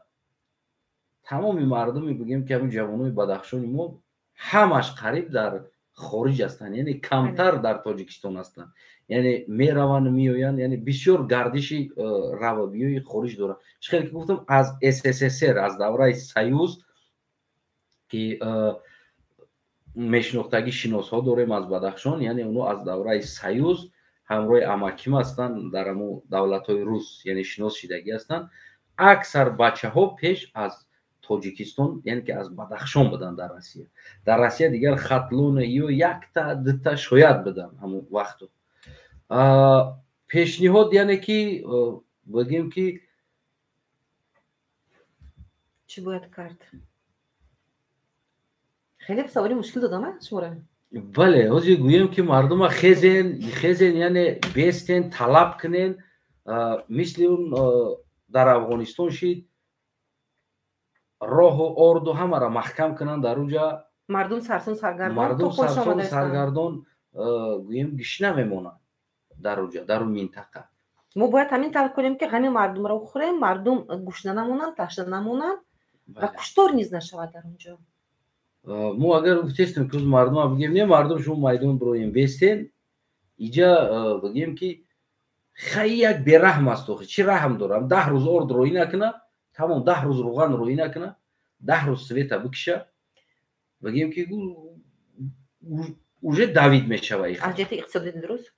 Speaker 1: تمام مردمی بگیم که همین جوانای بدخشان ما همش قریب در خارج هستند، یعنی کمتر در تاجیکستان هستند. یعنی میروند میآیند، یعنی بسیار گردشی روابیوی خارج داره. خیلی که گفتم از SSSR از دوره سیوز که میشناختگی شناس ها داریم از بدخشان، یعنی اونو از دوره سیوز همراه اماکیم هستند در همون دولت های روس، یعنی شناس شدگی هستند. اکثر بچه ها پیش از تاجیکستان یعنی که از بدخشان بدن در روسیه. در روسیه دیگر خطلون یا یک تا دو تا شاید بدن همون وقتو. پیشنهاد یعنی که بگیم که
Speaker 2: چی باید کرد؟ خیلی سوالی مشکل دادم شما را.
Speaker 1: بله حاضر گویم که مردم خیزن یعنی بیستن طلب کنین، مثل اون در افغانستان شید راه و آرد و همه را محکم کنن در اونجا.
Speaker 2: مردم سرسون
Speaker 1: سرگردان گویم گشنه میمونن در اونجا در اون منطقه.
Speaker 2: ما باید همین طور کنیم که غمی مردم را بخوریم، مردم گشنه نمونن، تشنه نمونن و کشتار نیز نشود در اونجا.
Speaker 1: ما اگر گفتیم که مردم بگیم نه مردم شما میدان برویم بیستین اینجا بگیم که خیلی یک بیرحم است. چی رحم دارم؟ 10 روز آرد روی نکنه، تمام 10 روز روغن روی نکنه، 10 روز سویتا بکشه، بگیم که اوجه دوید میشه.
Speaker 2: از جهت اقتصادی درست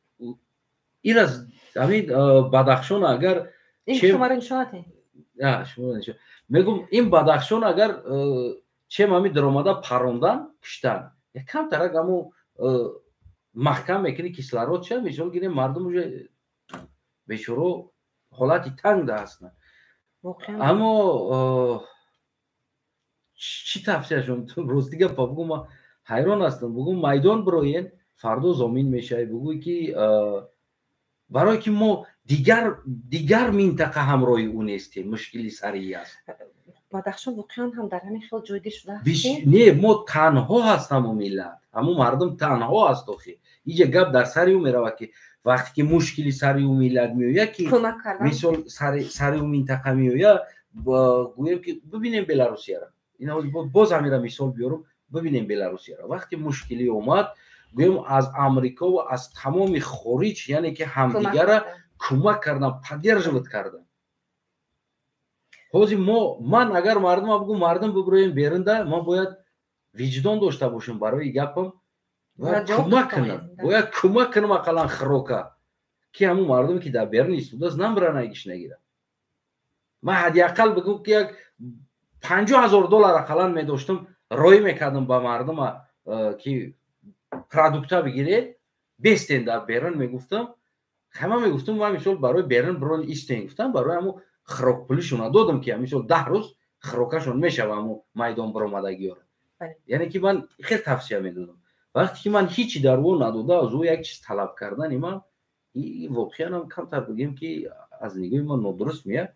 Speaker 1: این از همین بدخشان اگر
Speaker 2: این شما را نشانته
Speaker 1: میگم این بدخشان اگر چه مامی درآمده پروندن کشتن یک کم ترک همو محکم میکنی کسلارات چه میشون گیریم مردم اوجه بیچارو حالتی تنگ ده هستن. اما چی تفسیر شون روز دیگه پا بگو ما حیران هستم. بگو میدان بروین فردا زمین میشه، بگوی که برای که ما دیگر منطقه همراه اون نیستیم، مشکلی سری است.
Speaker 2: بدخشان واقعا هم در همین خیلی جایگیر شده است.
Speaker 1: نه ما تنها هستم و ملت همون مردم تنها است. آخه اینجا گپ در سری او میروه که وقتی که مشکلی سری او ملت میویه که مثال سری او منطقه میویه گویم که ببینیم بلاروسیه را، اینا باز همیرا مثال بیارم، ببینیم بلاروسیه را وقتی مشکلی اومد گویم از امریکا و از تمام خارج یعنی که همدیگه را کمک کردن، پدرجمت کردن. حاضر من اگر مردم بگم مردم ببرویم بیرونده، ما باید وجدان داشته باشیم برای گپم و کمک کنم، باید کمک کنم اقلا خروکه که همون مردمی که در بیرون ایستاده نمبرن ایگش نگیره. من حداقل بگم که یک $50,000 اقلا می داشتم رای میکردم با مردم که پروداکتا بگیرید بیستین در بیرون میگفتم همه میگفتم ما مثلا برای بیرون برون ایستین گفتم برای همون خروک پولیشون دادم که مثلا 10 روز خروکشون میشه و همون میدان برآمدگی ها. یعنی که من خیلی توصیه میدادم وقتی که من هیچی در اون نداده از او یک چیز طلب کردن من این واقعا هم کمتر بگیم که از نگاه من نادرست میاد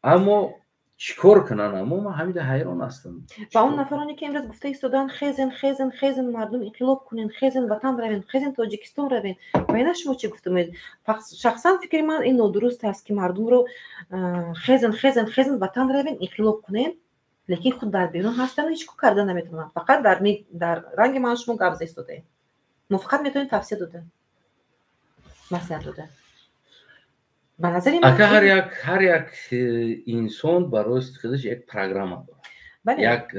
Speaker 1: اما چیکار کنن اما من همین حیران هستم
Speaker 2: با اون نفرانی که امروز گفته ایستادن خیزن مردم انقلاب کنین خیزن وطن روین خیزن تاجیکستان روین و اینا شما چی گفتم شخصا فکر من این نادرست است که مردم رو خیزن وطن روین انقلاب کنین لیکن خود در بیرون هستن و هیچ کار کردن نمیتونن فقط در رنگ من شما قبض ایستاده ما فقط میتونیم توصیه داده نصیحت داده به نظر من
Speaker 1: هر یک انسان برای خودش یک پروگرام داره یک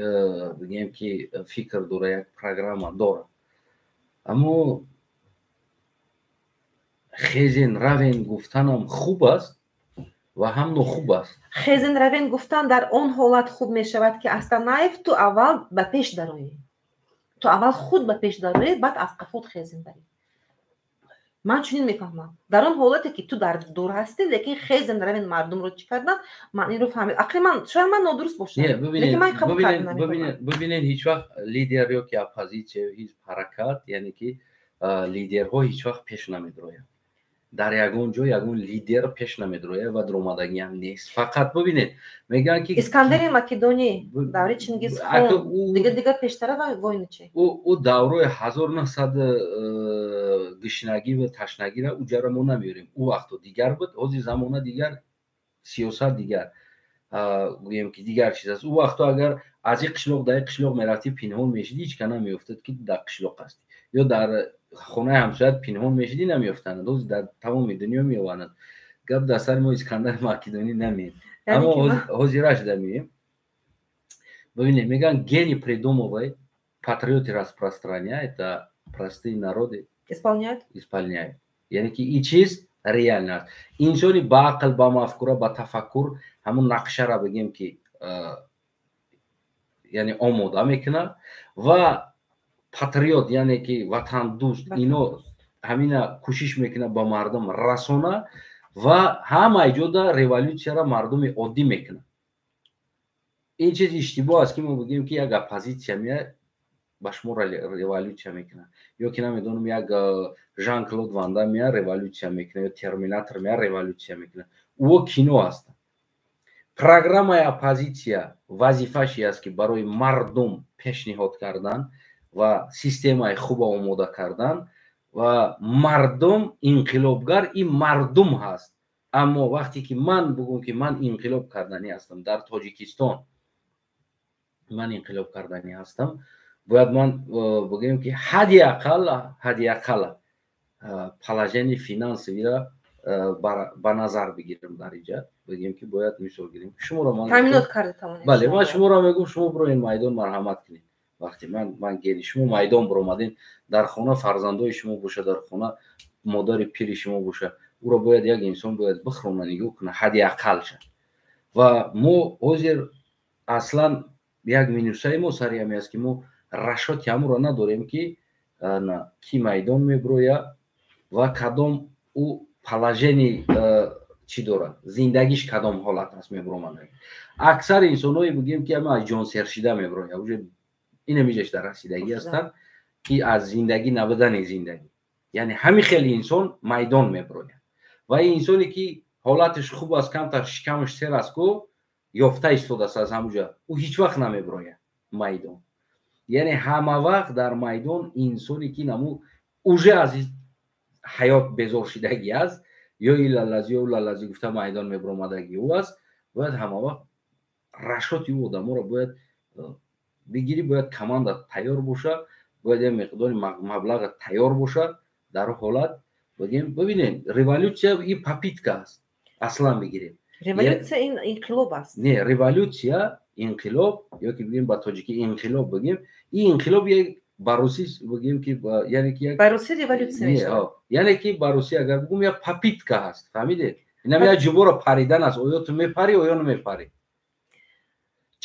Speaker 1: بگیم که فکر داره یک پروگرام داره اما خیزین روین گفتنم خوب است و هم خوب است
Speaker 2: خیزین روین گفتن در اون حالت خوب می شود که اصلا نایف تو اول به پیش دروی تو اول خود به پیش دروی بعد از خود خیزین بری من چنین میفهمم در اون حالتی که تو در دور هستی لیکن خیزین روین مردم رو چی کردن من این رو فهمید عقل من شاید من نادرست باشم لیکن من قبول کردم
Speaker 1: ببینید هیچ وقت لیدر یا که اپوزیسیون هیچ حرکت یعنی که لیدرها هیچ وقت پیش نمیدرویند در یگون جو یگون لیدر پیش نمیدروه و درآمدگی هم نیست فقط ببینید میگن که
Speaker 2: اسکندر مقدونی دوره چنگیز خان دیگه پیشتره و وین چی
Speaker 1: او دوره 1900 گشنگی و تشنگی را اونجا ما نمیاریم او وقت دیگر بود از زمانه دیگر سیاست دیگر گویم که دیگر چیز است او وقت اگر از یک قشلاق در یک قشلاق میرفتی پنهان میشدی هیچ کنه میافتاد که در قشلاق هستی یا در خونه همسایت پنهان میشدی نمیافتند روز در تمام دنیا میوانند گپ در سر ما اسکندر مقدونی نمی اما حاضرش دمیم ببینید میگن гений придумывает патриоты распространяет а простые народы исполняют یعنی که این چیز ریال است انسانی با عقل با مفکوره با تفکر همون نقشه را بگیم که یعنی آماده میکنه و پاتریوت یعنی که وطن دوست اینو همین کوشش میکنه با مردم رسانه و همه ایجاد ریولوسیون را مردم عادی میکنه این چیز اشتباه است که ما بگیم که یک اپوزیسیون میاد با شما ریولوسیون میکنه یا که نمیدونم یک ژان کلود وان دام میاد ریولوسیون میکنه یا ترمیناتور میاد ریولوسیون میکنه او کینو است پروگرام اپوزیسیون وظیفه‌اش است که برای مردم پیشنهاد کردن و سیستم خوب آماده کردن و مردم انقلابگر این مردم هست اما وقتی که من بگم که من انقلاب کردنی هستم در تاجیکستان من انقلاب کردنی هستم باید من بگم که حدی اقل положение فینانسی را با نظر بگیرم در اینجا بگیم که باید مثال گیریم شما را من
Speaker 2: تامینات کرده
Speaker 1: بله من شما را میگم شما برو این میدان مرحمت کنید وقتی من گیری شما میدان برآمدین در خانه فرزندای شما باشه در خانه مادر پیر شما باشه او را باید یک انسان باید بخرونه نگاه کنه حدی اقل شد و ما حاضر اصلا یک مینوسای ما سری همی است که ما رشاد همون را نداریم که کی میدان میبروید و کدام او پلاژنی چی داره زندگیش کدام حالت است میبرومند اکثر انسانایی بگیم که ما جان سرشیده میبروید این میجش در رسیدگی هستن که از زندگی نبودن زندگی یعنی همین خیلی انسان میدان میبروید و این انسانی که حالتش خوب است کمتر شکمش سر است کو یافته ایستاده است از همونجا او هیچ وقت نمیبروید میدان یعنی همه وقت در میدان انسانی که نمو اوجه از حیات بیزار شدگی است یا ایلالازی و لالازی گفته میدان میبرومدگی او است باید همه وقت رشاتی او آدم را باید بگیری باید کماند تیار باشه باید یه مقدار مبلغ تیار باشه در حالت بگیم ببینید ریولوسیا این پاپیتکا است اصلا بگیریم
Speaker 2: ریولوسیا این انقلاب است
Speaker 1: نه ریولوسیا انقلاب یا که بگیم با تاجیکی انقلاب بگیم این انقلاب یک باروسی بگیم که یعنی که
Speaker 2: باروسی ریولوسیا میشه
Speaker 1: یعنی که باروسی اگر بگم یک پاپیتکا است فهمیدید اینا میاد جبور پریدن است اویا تو میپری اویا نمیپری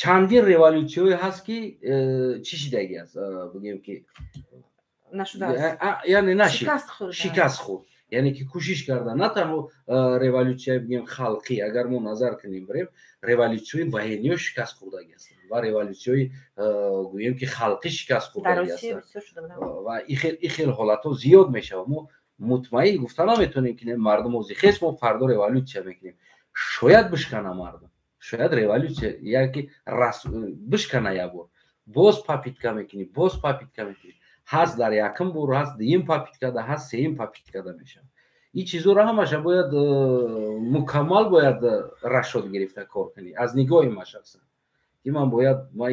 Speaker 1: чандин революсияҳое ҳаст ки чӣ шидаги аст бигем ки яъне шикаст хӯрд яъне ки кӯшиш карда на танҳо революсияи бигем халқӣ агар мо назар кунем бирем революсияи военниё шикаст хӯрдаги астанд ва революсияи гӯем ки халқӣ шикаст хӯрдаги астанд ва ин хел ҳолатҳо зиёд мешавад. мо мутмаин гуфта наметонем ки мардум озихез мо фардо революсия мекунем. шояд бишкана мардум, шояд революсия яки бишкана як бор боз попитка мекунем, боз попитка мекунем. ҳаст дар якум бор, ҳаст дуюм попиткада, ҳаст сеюм попиткада мешавад. ин чизҳоро ҳамаша бояд мукаммал бояд расшод гирифта кор кунӣ. аз нигоҳи ман шахсан ки ман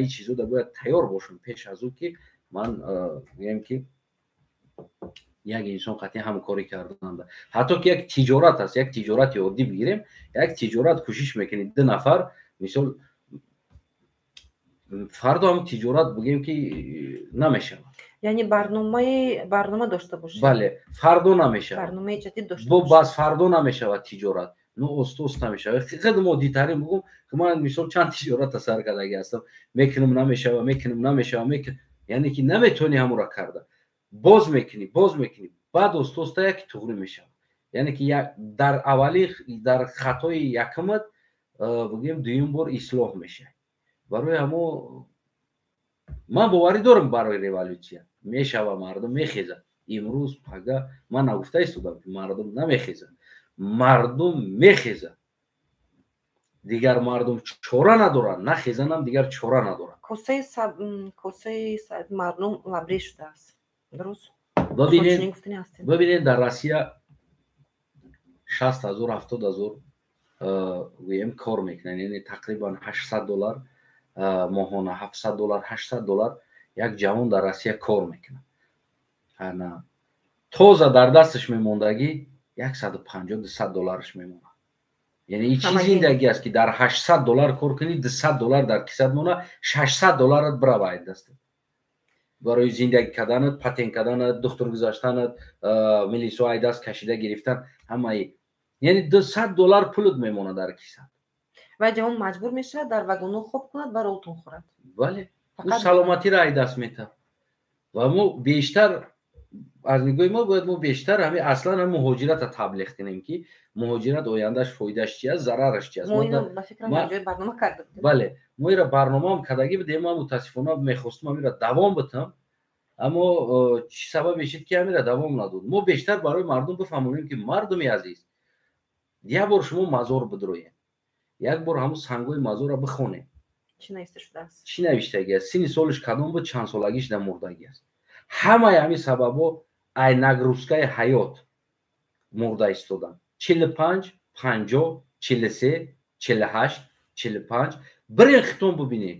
Speaker 1: ин чизҳода бояд тайёр бошам пеш аз ӯ ки ман гӯем ки як инсон қатъи ҳамкорӣ карданда. ҳатто ки як тиҷорат аст, як тиҷорати оддӣ бигирем, як тиҷорат кӯшиш мекунед ду нафар мисол фардо ҳам тиҷорат бигем ки намешавад.
Speaker 2: яъне барнома дошта бошед.
Speaker 1: бале, фардо намешавад.
Speaker 2: барномаи ҷадид дошта
Speaker 1: бо бас фардо намешавад тиҷорат. ну ост намешавад. хеле моддитарин бигӯм ки ман мисол чанд тиҷората сар кардаги ҳастам. мекунам намешавад. яъне ки наметавонӣ ҳамонро карда. боз мекунӣ, баъд оста яке туғри мешавад. яъне ки дар аввали дар хатои якумат бигем дуюм бор ислоҳ мешавад. барои ҳамо ман боварӣ дорам барои революсия мешава, мардум мехезад. имрӯз пага ман нагуфта истодам ки мардум намехезад. мардум мехезад. дигар мардум чора надорад, нахезанам дигар чора надорад.
Speaker 2: косаи мардум лабрез шудааст. дуруст?
Speaker 1: бибинед дар Россия 60,000 70,000 гӯем кор мекунанд. яъне тақрибан $800 моҳона, $700 $800 як ҷавон дар Россия кор мекунад. ана тоза дар дасташ мемондагӣ $150-200 мемонад. яъне ин чӣ зиндаги аст ки дар $800 кор кунӣ, $200 дар кисад монад, $600 биравад дастат. барои зиндагӣ карданат, патент карданат, духтур гузаштанат, милисо айдаст кашида гирифтан ҳамаи яъне $200 пулут мемонад дар кисад.
Speaker 2: ва ҷавон маҷбур мешавад дар вагонҳо хоб кунад ва ролтон хӯрад.
Speaker 1: бале, ӯ саломатиро айдаст метавад. ва мо бештар аз нигоҳи мо бояд мо бештар ҳамин аслан ҳам муҳоҷиратро таблиғ кунем ки муҳоҷират ояндаш фоидааш чи аст, зарараш чи аст.
Speaker 2: мо ино ба фикрам ҷои барнома карда будем.
Speaker 1: бале, мо инро барномаам кардагӣ будем. ман мутаассифона мехостам ҳаминро давом битам, аммо чӣ сабабе шуд ки ҳаминро давом надод. мо бештар барои мардум бифаҳмонем ки мардуми азиз, як бор шумо мазор бидроед, як бор ҳамун сангҳои мазорро бихонед.
Speaker 2: чӣ навишта шудааст?
Speaker 1: чӣ навиштагӣ аст? синни солиш кадом буд, чанд солагиш дар мурдагӣ аст. ҳамаи ҳамин сабабҳо ай нагрузкаи ҳаёт мурда истоданд. 45, 50, 43, 48, 45 бирен хитон бибинед.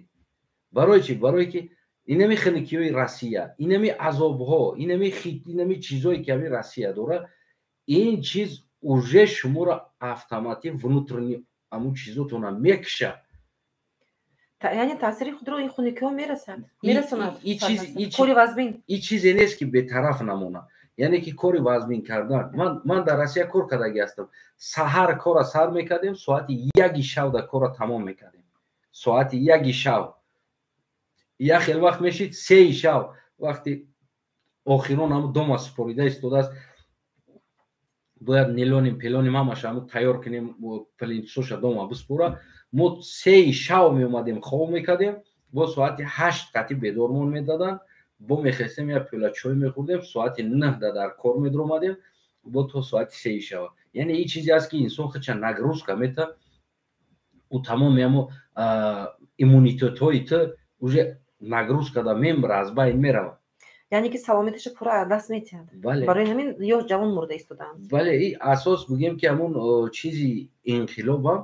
Speaker 1: барои чӣ? барое ки инами хиникиёи Россия, инами азобҳо, инами чизҳое ки ҳамин Россия дорад, ин чиз уже шуморо автоматик внутренни ҳамун чизотона мекушад.
Speaker 2: яъне таъсири худро ин хуникиҳо мерасонад. кори вазмин
Speaker 1: ин чизе нест ки бетараф намонад. яъне ки кори вазмин кардан, ман дар Россия кор кардаги ҳастам. саҳар кора сар мекардем, соати 1 шав дар кора тамом мекардем. соати 1 шав. як хел вақт мешид 3 шав вақти охирон ҳамун дома супорида истодааст. бояд нелоним пелоним ҳамаша ҳамун тайёр кунем, плинтусоша дома биспора. мо 3 шав меомадем, хоб мекардем, бо соати 8 қатъи бедормон медаданд. бо мехестем як пиёла чой мехӯрдем, соати 9 дар кор медромадем, бо то соати 3 шава. яъне ин чизе аст ки инсон хича нагрузка мета, ӯ тамоми ҳамо иммунитетҳои ту уже нагрузка да мемра аз байн меравад.
Speaker 2: яъне ки саломатиша пурра аз даст метиҳад. барои ҳамин ё ҷавон мурда истодаанд.
Speaker 1: бале, ин асос бигем ки ҳамун чизи инқилобам,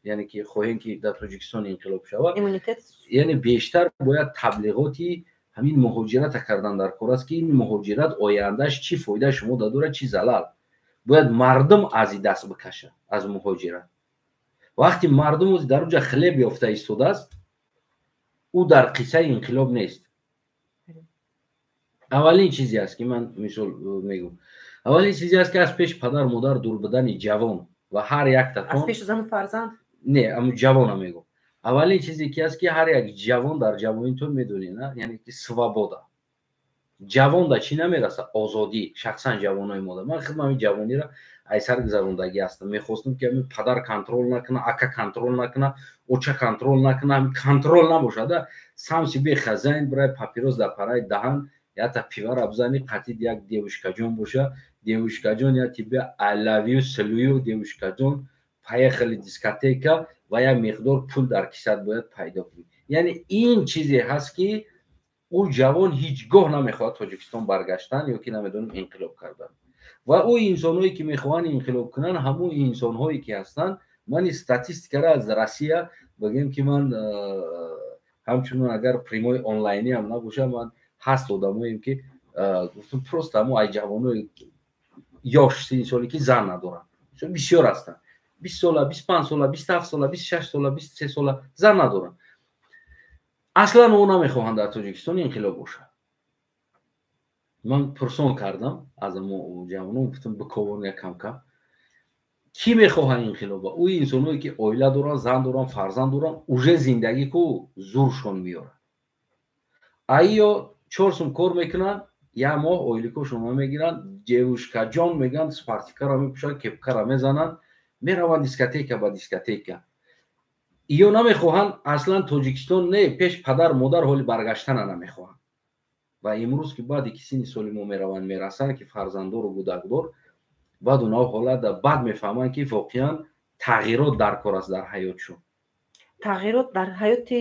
Speaker 1: яъне ки хоҳем ки дар Тоҷикистон инқилоб шавад,
Speaker 2: иммунитет
Speaker 1: яъне бештар бояд таблиғоти ҳамин муҳоҷирата кардан дар кор аст ки ин муҳоҷират ояндааш чӣ фоида шумо дадорад, чӣ залал. бояд мардум аз ин даст бикашад аз муҳоҷират. вақти мардум дар онҷа хлеб ёфта истодааст, ӯ дар қиссаи инқилоб нест. аввалин чизе аст ки ман мисол мегӯм, аввалин чизе аст ки аз пеш падар модар дур будани ҷавон ва ҳар як татон
Speaker 2: аз пеши зану фарзанд
Speaker 1: не, аму ҷавона мегӯм, اولین چیزی که هست که هر یک جوان در جوانی تو میدونی نه، یعنی که سوابودا جوان دا چی نمیرسه؟ آزادی. شخصا جوانای ما من خودم همین جوانی را ایسر گذروندگی هستم. میخواستم که همین پدر کنترل نکنه، اکا کنترل نکنه، اوچا کنترل نکنه، همین کنترل نباشه. سامسی بی خزین برای پاپیروس در پرای دهن یا تا پیوار ابزانی قطید یک دیوشکا جون باشه. دیوشکا جون یا تیبی علوی و سلوی و دیوشکا جون پای خیلی دیسکاتیکا و یا مقدار پول در کیسه باید پیدا کنی. یعنی این چیزی هست که او جوان هیچگاه نمیخواد تاجیکستان برگشتن یا که نمیدونم انقلاب کردن. و او انسانهایی که میخوان انقلاب کنن همون انسانهایی که هستن. من استاتستیکا را از روسیه بگیم که من همچنان اگر پریمای آنلاینی هم نباشه من هست آدماییم که گفتم پروست همون ای جوانای یاش 30 سالی که زن ندارن بسیار هستن. 20 ساله، 25 ساله، 27 ساله، 26 ساله، 23 ساله زن ندارن. اصلا او نمیخواهند در تاجیکستان انقلاب باشه. من پرسون کردم از اون جوانان گفتم بکوون یکم کم کی میخواه انقلاب؟ او انسانایی که اویله دارن، زن دارن، فرزند دارن، اوجه زندگی کو زورشون میاره. ایا 4 سوم کار میکنن، یا ماه اویلیکوشون میگیرن، جیوشکا جان میگن، سپارتیکا را میپوشن، کپکا را میزنن، میروان دیسکاتیکا با دیسکاتیکا. ایو نمیخواهن اصلا تاجیکستان نه پیش پدر مادر حالی برگشتن نمیخواهن. و امروز که بعد که 30 سالی ما میروان میرسن که فرزندار و کودکدار بعد اونها حالت بعد میفهمن که واقعا تغییرات در کار است در حیاتشون.
Speaker 2: تغییرات در حیات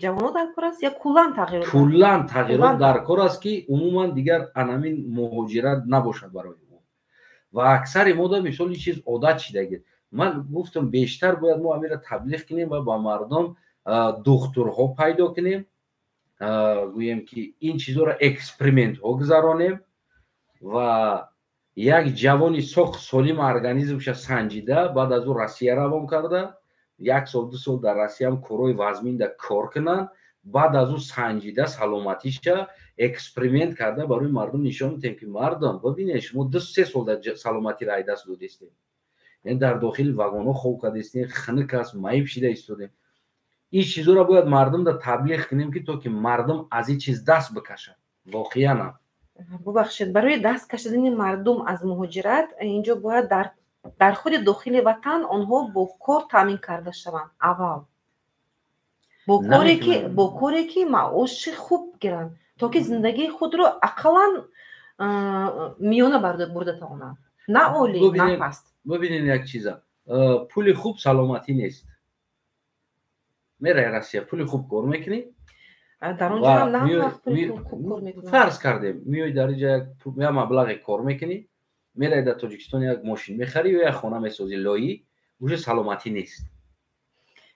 Speaker 2: جوانان در کار است یا کلا تغییرات؟
Speaker 1: کلا تغییرات در کار است که عموما دیگر انامین مهاجرت نباشد برای ما. و اکثر ما در مثال چیز عادت شده. من گفتم بیشتر باید ما امیر تبلیغ کنیم و با مردم دکترها پیدا کنیم، گوییم که این چیزها را اکسپریمنت ها گذرانیم و یک جوانی سخت سالم ارگانیزمش سنجیده بعد از او روسیه روان کرده 1 سال 2 سال در روسیه هم کروی وزمین در کار کنن، بعد از او سنجیده سلامتیش اکسپریمنت کرده برای مردم نشان میدیم که مردم ببینید شما 2-3 سال در سلامتی را دست دادید، یعنی در داخل واگن ها خواب کردید، خنک است، مایب شده ایستاده. این چیزا را باید مردم را تبلیغ کنیم که تو که مردم از این چیز دست بکشن. واقعا نه.
Speaker 2: ببخشید برای دست کشیدن مردم از مهاجرت اینجا باید در خود داخل وطن آنها با کار تامین کرده شوند. اول با کاری که معاش خوب گیرن تا که زندگی خود را اقلا میانه برده تاونن، نه عالی نه پست.
Speaker 1: ببینید یک چیزا پول خوب سلامتی نیست. میره روسیه پول خوب کار میکنی
Speaker 2: در اونجا هم نه وقت پول خوب کار میکنی.
Speaker 1: فرض کردیم میای در اینجا یا مبلغ کار میکنی، میره در تاجیکستان یک ماشین میخری یا یک خانه میسازی لایی، اونجا سلامتی نیست.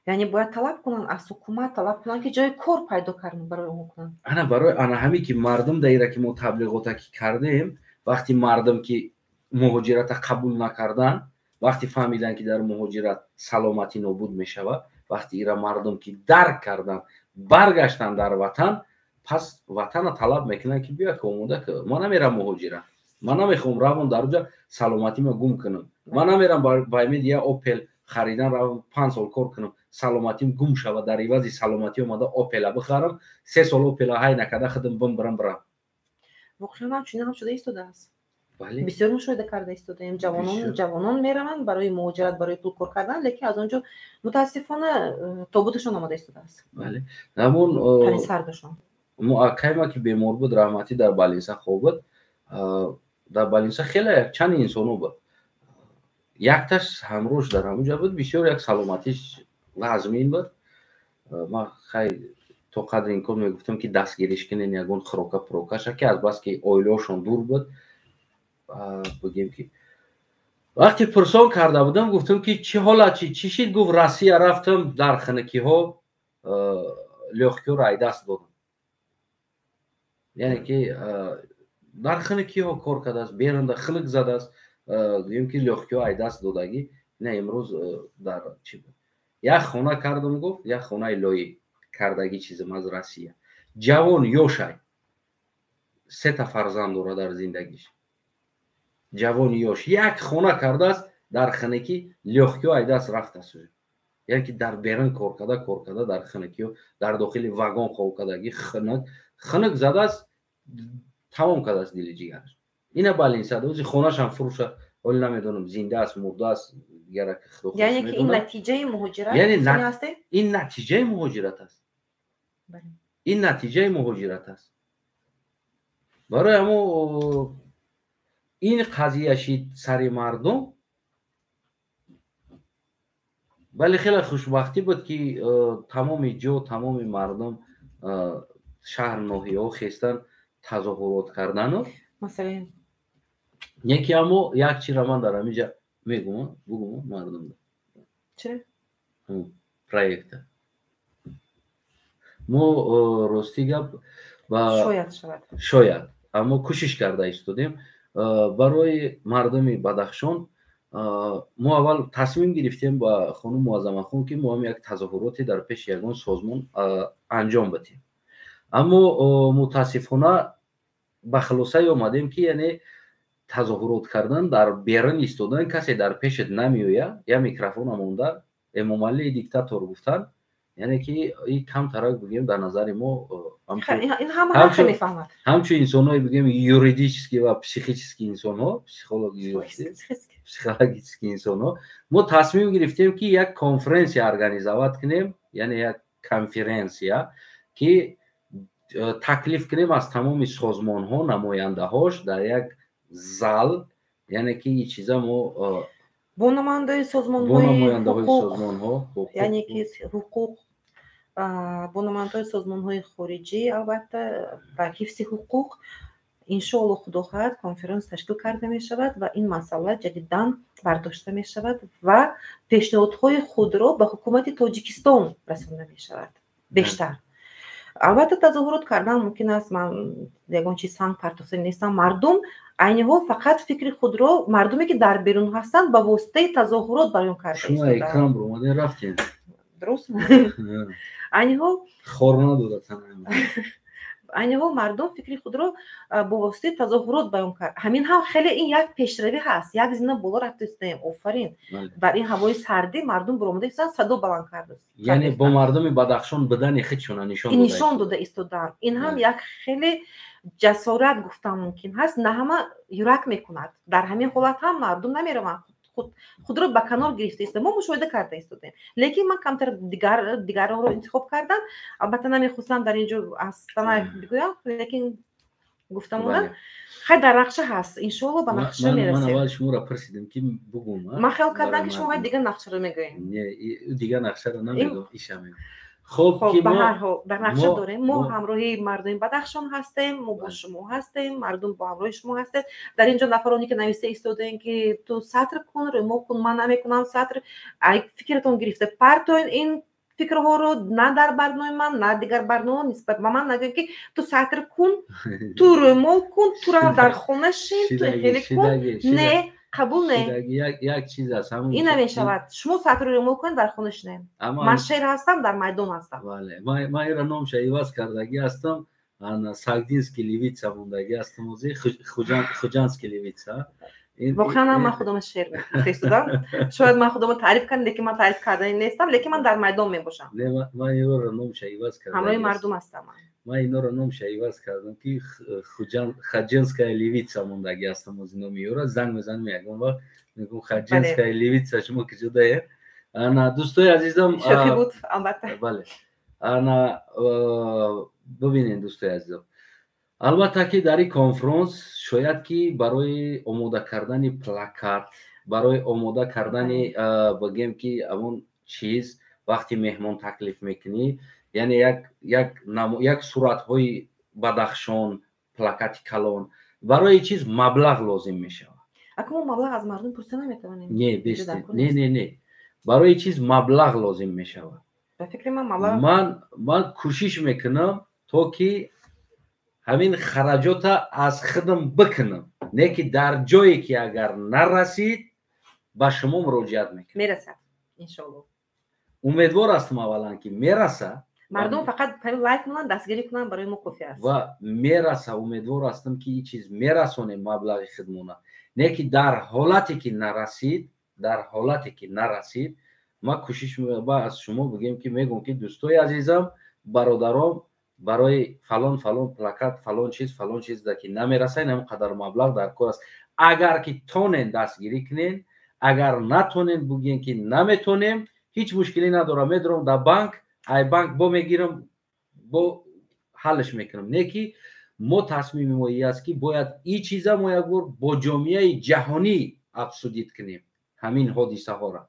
Speaker 2: یعنی باید طلب کنن از حکومت، طلب کنن که جای کار پیدا کردن برای اون کنن.
Speaker 1: انا برای انا همین که مردم دایره که ما تبلیغات کردیم وقتی مردم که مهاجرت قبول نکردن، وقتی فهمیدن که در مهاجرت سلامتی نابود میشود، وقتی ایرا مردم که درک کردن برگشتن در وطن، پس وطن طلب میکنن که بیا که اومده که ما نمیرم مهاجرت، من نمیخوام روان در اونجا سلامتی ما گم کنم، من نمیرم با امید یا اوپل خریدن رو 5 سال کار کنم سلامتیم گم شود، در عوض سلامتی اومده اوپل بخرم 3 سال اوپل های نکرده خودم برم.
Speaker 2: واقعا هم چنین هم شده ایستاده است.
Speaker 1: بله
Speaker 2: بسیار مشاهده کرده ایستاده ایم. جوانان میروند برای مهاجرت، برای پول کار کردن، لیکن از اونجا متاسفانه تابوتشون آماده ایستاده است.
Speaker 1: بله همون
Speaker 2: تنی سردشون
Speaker 1: ما که بیمار بود رحمتی در بالینسا خوب بود. در بالینسا خیلی چند انسانو بود، یک تاش همروش در همونجا بود، بسیار یک سلامتیش لازمین بود. ما خیلی تو قدر این کار میگفتم که دستگیریش کنین یگون خروکا پروکاش که از بس که اویلوشون دور بود. بگیم که وقتی پرسان کرده بودم گفتم که چه حالا چی شد؟ گفت روسیه رفتم در خنکی ها لوخکیو را دست دادم. یعنی که در خنکی ها کار کرده است، بیرنده خلق زده است، گویم که لوخکیو دست دادگی نه امروز در چی بود یک خونه کردم، گفت یک خونه لوی کردگی چیزم از روسیه. جوان یوشای 3 تا فرزند داره در زندگیش، جوان یوش یک خونه کرده است در خنکی لوخکیو دست رفته است. یعنی که در بیرون کار کرده در خنک یا در داخل واگن خواب کردگی خنک زده است تمام کرده است دل جیگرش. اینا بالین ساده وزی خونه‌ش هم فروش ولی نمیدونم زنده است مرده است دیگر
Speaker 2: یعنی که این نتیجه مهاجرت
Speaker 1: است. این نتیجه مهاجرت است. این نتیجه مهاجرت است. برای همون این قضیه شید سری مردم ولی خیلی خوشبختی بود که تمام مردم شهر ناحیه‌ها خواستن تظاهرات کردن.
Speaker 2: مثلا
Speaker 1: یکی همو یک چیز را من دارم اینجا میگم بگم مردم
Speaker 2: چرا؟
Speaker 1: پروژه ما راستی گپ و شاید اما کوشش کرده ایستادیم برای مردم بدخشان. ما اول تصمیم گرفتیم با خانم معظمه خانم که ما هم یک تظاهراتی در پیش یگان سازمان انجام بدیم، اما متاسفانه به خلاصه آمدیم که یعنی تظاهرات کردن در بیرون ایستادن کسی در پیشت نمیویه یا میکروفون مونده امامعلی دیکتاتور گفتن، یعنی که این کم ترک بگیم در نظر ما
Speaker 2: این همه خیلی میفهمد
Speaker 1: همچون انسان‌های بگیم یوریدیچسکی و پسیخیچسکی انسان‌ها پسیخولوژیسکی انسان‌ها ما تصمیم گرفتیم که یک کنفرانسی ارگانیزovat کنیم، یعنی یک کنفرانسیا که تکلیف کنیم از تمام سازمان‌ها نماینده‌هاش در یک زال، یعنی که این چیزا ما
Speaker 2: با نماینده سازمان‌ها یعنی که حقوق با نماینده سازمان‌های خارجی البته و حفظ حقوق انشاءالله خدا خواهد کنفرانس تشکیل کرده می شود و این مسئله جدیداً برداشته می شود و پیشنهادهای خود را به حکومت تاجیکستان رسانده می شود بیشتر. البته تظاهرات کردن ممکن است، من یگان چیز سنگ پرتوسه نیستم، مردم اینها فقط فکر خود را مردمی که در بیرون هستند با واسطه تظاهرات بیان کرده
Speaker 1: شما اکرام رو اومدین رفتین
Speaker 2: درست اینها
Speaker 1: خورنا دادن
Speaker 2: اینها مردم فکر خود را با واسطه تظاهرات بیان کرد. همین هم خیلی این یک پیشروی هست، یک زینه بالا رفتیم آفرین بر این هوای سردی مردم برآمده هستند صدا بلند کرده،
Speaker 1: یعنی با مردم بدخشان بدن خودشون نشان داده ایستادن. این هم یک خیلی جسارت گفتم ممکن هست، نه همه یورک میکند. در همین حالت هم مردم نمیروند خود را به کنار گرفته است. ما مشاهده کرده ایستادیم، لیکن من کمتر دیگران رو انتخاب کردم. البته نمیخواستم در اینجا اصلا بگویم، لیکن گفتم اونم خیلی در نقشه هست، انشالله به نقشه میرسیم. من اول شما را پرسیدم که بگم،
Speaker 2: من خیال کردم که شما دیگه نقشه رو میگوین.
Speaker 1: نه دیگه نقشه رو نمیگم، ایشم میگم. خب
Speaker 2: به هر حال در نقشه داریم، ما همراهی مردم بدخشان هستیم، ما با شما هستیم، مردم با همراه شما هستند. در اینجا نفرانی که نویسته ایستادن که تو سطر کن ریموو کن، من نمیکنم سطر، ای فکرتون گرفته پرتون این فکرها رو نه در برنامه من نه دیگر برنامه نسبت به من نگید که تو سطر کن، تو ریموو کن، تو را در خونه شین، تو خیلی کن، نه قبول نه.
Speaker 1: یک چیز است همون
Speaker 2: این نمیشود. شما سطر رو ریموو کنید در خونش نه. من شهر هستم، در میدان هستم.
Speaker 1: بله من ایران نام شایواز کردگی هستم، انا ساگدینسکی لیویتسا موندگی هستم، موزه خوجانسکی لیویتسا.
Speaker 2: واقعا من خودم شعر می‌خوام. شاید من خودم تعریف کنم که من تعریف کردنی نیستم، لیکن من در میدان میباشم.
Speaker 1: نه من ایران نام شایواز کردم.
Speaker 2: همراه مردم هستم.
Speaker 1: من اینا رو نام شایواز کردم که خوجانسکی لیویتسا موندگی هستم، موزه نمیاره زنگ میزنم میگم خوجانسکی لیویتسا شما که جدایه. انا دوستای عزیزم
Speaker 2: شوخی بود البته.
Speaker 1: بله انا ببینید دوستای عزیزم، البته که در این کنفرانس شاید که برای آماده کردن پلاکارد، برای آماده کردن بگیم که اون چیز وقتی مهمان تکلیف میکنی، یعنی یک صورت های بدخشان پلاکات کلان، برای چیز مبلغ لازم میشه.
Speaker 2: اما مبلغ از مردم پرسیده نمیتونیم.
Speaker 1: نه برای چیز مبلغ لازم میشه.
Speaker 2: به فکر من مبلغ
Speaker 1: من کوشش میکنم تا که همین خراجات از خودم بکنم، نه که در جایی که اگر نرسید با شما مراجعت میکنم.
Speaker 2: میرسه انشالله.
Speaker 1: امیدوار هستم اولا که میرسه.
Speaker 2: مردم فقط لایک کنن، دستگیری کنن، برای ما کافی است.
Speaker 1: و میرسه، امیدوار هستم که این چیز میرسونه مبلغ خدمونه، نه که در حالتی که نرسید ما کوشش با از شما بگیم که میگم که دوستای عزیزم برادرام برای فلان پلاکت فلان چیز که نمیرسه اینقدر مبلغ در کار است. اگر که تونین دستگیری کنین، اگر نتونین بگین که نمیتونیم، هیچ مشکلی نداره، میدارم در بانک، ای بانک با میگیرم با حلش میکنم. نه که ما تصمیم ما است که باید این چیزا ما یک بار با جامعه جهانی افسودید کنیم. همین حادثه ها را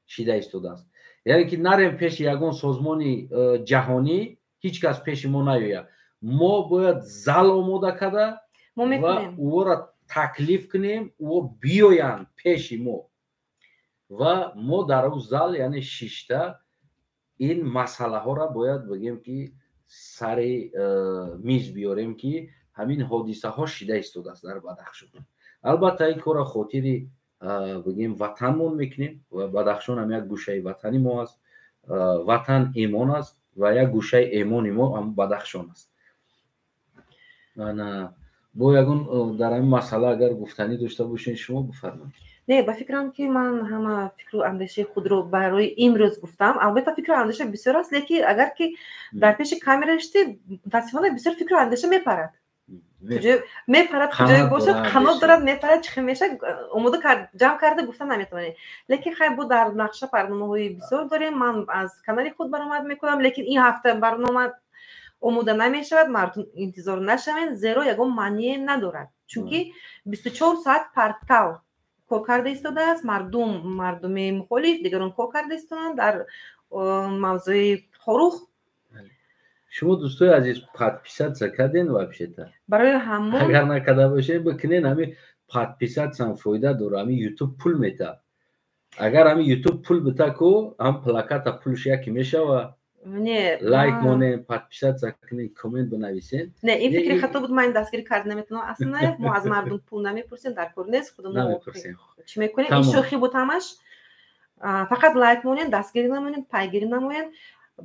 Speaker 1: شیده ایستاده است. یعنی که نریم پیش یگان سازمان جهانی، هیچ کس پیش ما نیاید. ما باید زل آماده کرده و او را تکلیف کنیم و بیاین پیش ما و ما در اون زل یعنی شیشته این مسئله ها را باید بگیم که سر میز بیاریم که همین حادثه ها شیده ایستاده است در بدخشان. البته این کار خاطر بگیم وطنمون میکنیم و بدخشان هم یک گوشه وطنی ما است. وطن ایمان است و یک گوشه ایمان ما هم بدخشان است. با یگون در این مسئله اگر گفتنی داشته باشین شما بفرمایید.
Speaker 2: نه، با فکرم که من همه فکر و اندیشه خود رو برای امروز گفتم. البته فکر و اندیشه بسیار است، لیکن اگر که در پیش کامera شدید متاسفانه بسیار فکر و اندیشه میپرد. میپرد کجای باشد قنات دارد میپرد چه میشه آماده کرد جمع کرده گفتن نمیتونه. لیکن خیلی بود در نقشه برنامه‌های بسیار داریم. من از کانال خود برآمد میکنم، لیکن این هفته برنامه آماده نمیشود. مردم انتظار نشوین، زیرا یگان معنی ندارد، چون که 24 ساعت پرتال کار کرده ایستاده است. مردم مخالف دیگران کار کرده ایستادند در موضوع خروخ.
Speaker 1: شما دوستای عزیز پادپیسات کردین вообще-то
Speaker 2: برای همون
Speaker 1: اگر نکرده باشه بکنین. همین پادپیسات سم فایده داره. همین یوتیوب پول میده. اگر همین یوتیوب پول بده کو هم پلاکات پولش یکی میشه و
Speaker 2: نه
Speaker 1: لایک مونه پادپیسات کنین کامنت بنویسین.
Speaker 2: نه این فکر خطا بود. من دستگیری کرد نمیتونم اصلا. ما از مردم پول نمیپرسیم، در کار نیست خودمون چی میکنیم. این شوخی بود همش. فقط لایک مونین، دستگیری نمونین، پیگیری نمونین.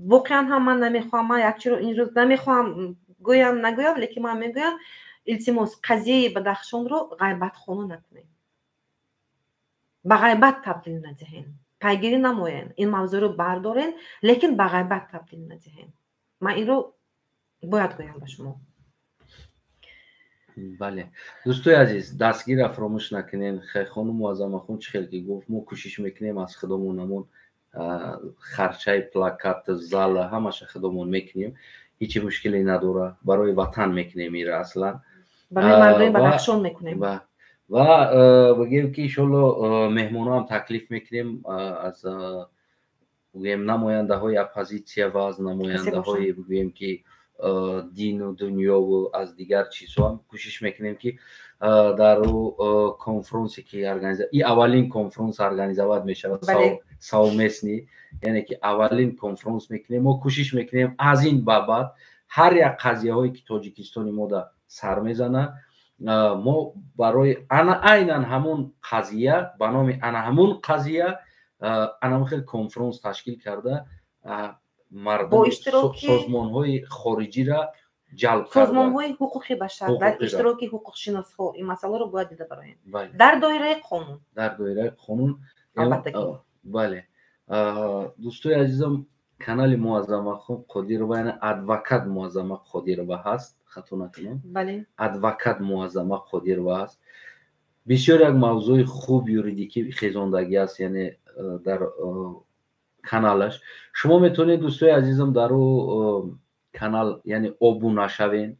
Speaker 2: واقعا هم من نمیخوام، من یک چیز رو این روز نمیخوام گویم نگویم، لیکن من میگویم التماس قضیه بدخشان رو غیبت خانه نکنین، به غیبت تبدیل ندهین، پیگیری نموین، این موضوع رو بردارین لیکن به غیبت تبدیل ندهین. من این رو باید گویم به شما.
Speaker 1: بله دوستای عزیز دستگیر فراموش نکنین. خیلی خانم معظم خون خیلی گفت ما کوشش میکنیم از خودمونمون خرچه پلاکات زال همش خودمون میکنیم، هیچ مشکلی نداره. برای وطن میکنیم میره اصلا
Speaker 2: برای مردم بدخشان میکنیم
Speaker 1: و بگیم که انشالله مهمونا هم تکلیف میکنیم از بگیم نماینده های اپوزیسیا و از نماینده های بگیم که دین و دنیا و از دیگر چیزها هم کوشش میکنیم که در کنفرانسی که ارگانیزه این اولین کنفرانس ارگانیزه میشه ساومسنی، یعنی که اولین کنفرانس میکنیم. ما کوشش میکنیم از این بابت هر یک قضیه هایی که تاجیکستان ما در سر میزنه ما برای عیناً همون قضیه به نام همون قضیه خیلی کنفرانس تشکیل کرده. مردم سازمان‌های خارجی را جلب کرده،
Speaker 2: سازمان‌های حقوق بشر در اشتراک حقوق شناس‌ها این مسئله رو باید دیده برایم در دایره قانون.
Speaker 1: بله دوستای عزیزم کانال معظم خون قدیر و یعنی ادوکات معظم قدیر و هست، خطا نکنم.
Speaker 2: بله
Speaker 1: ادوکات معظم قدیر و هست. بسیار یک موضوع خوب یوریدیکی خیزاندگی است، یعنی در کانالش شما میتونید دوستای عزیزم در کانال یعنی ابونه شوین،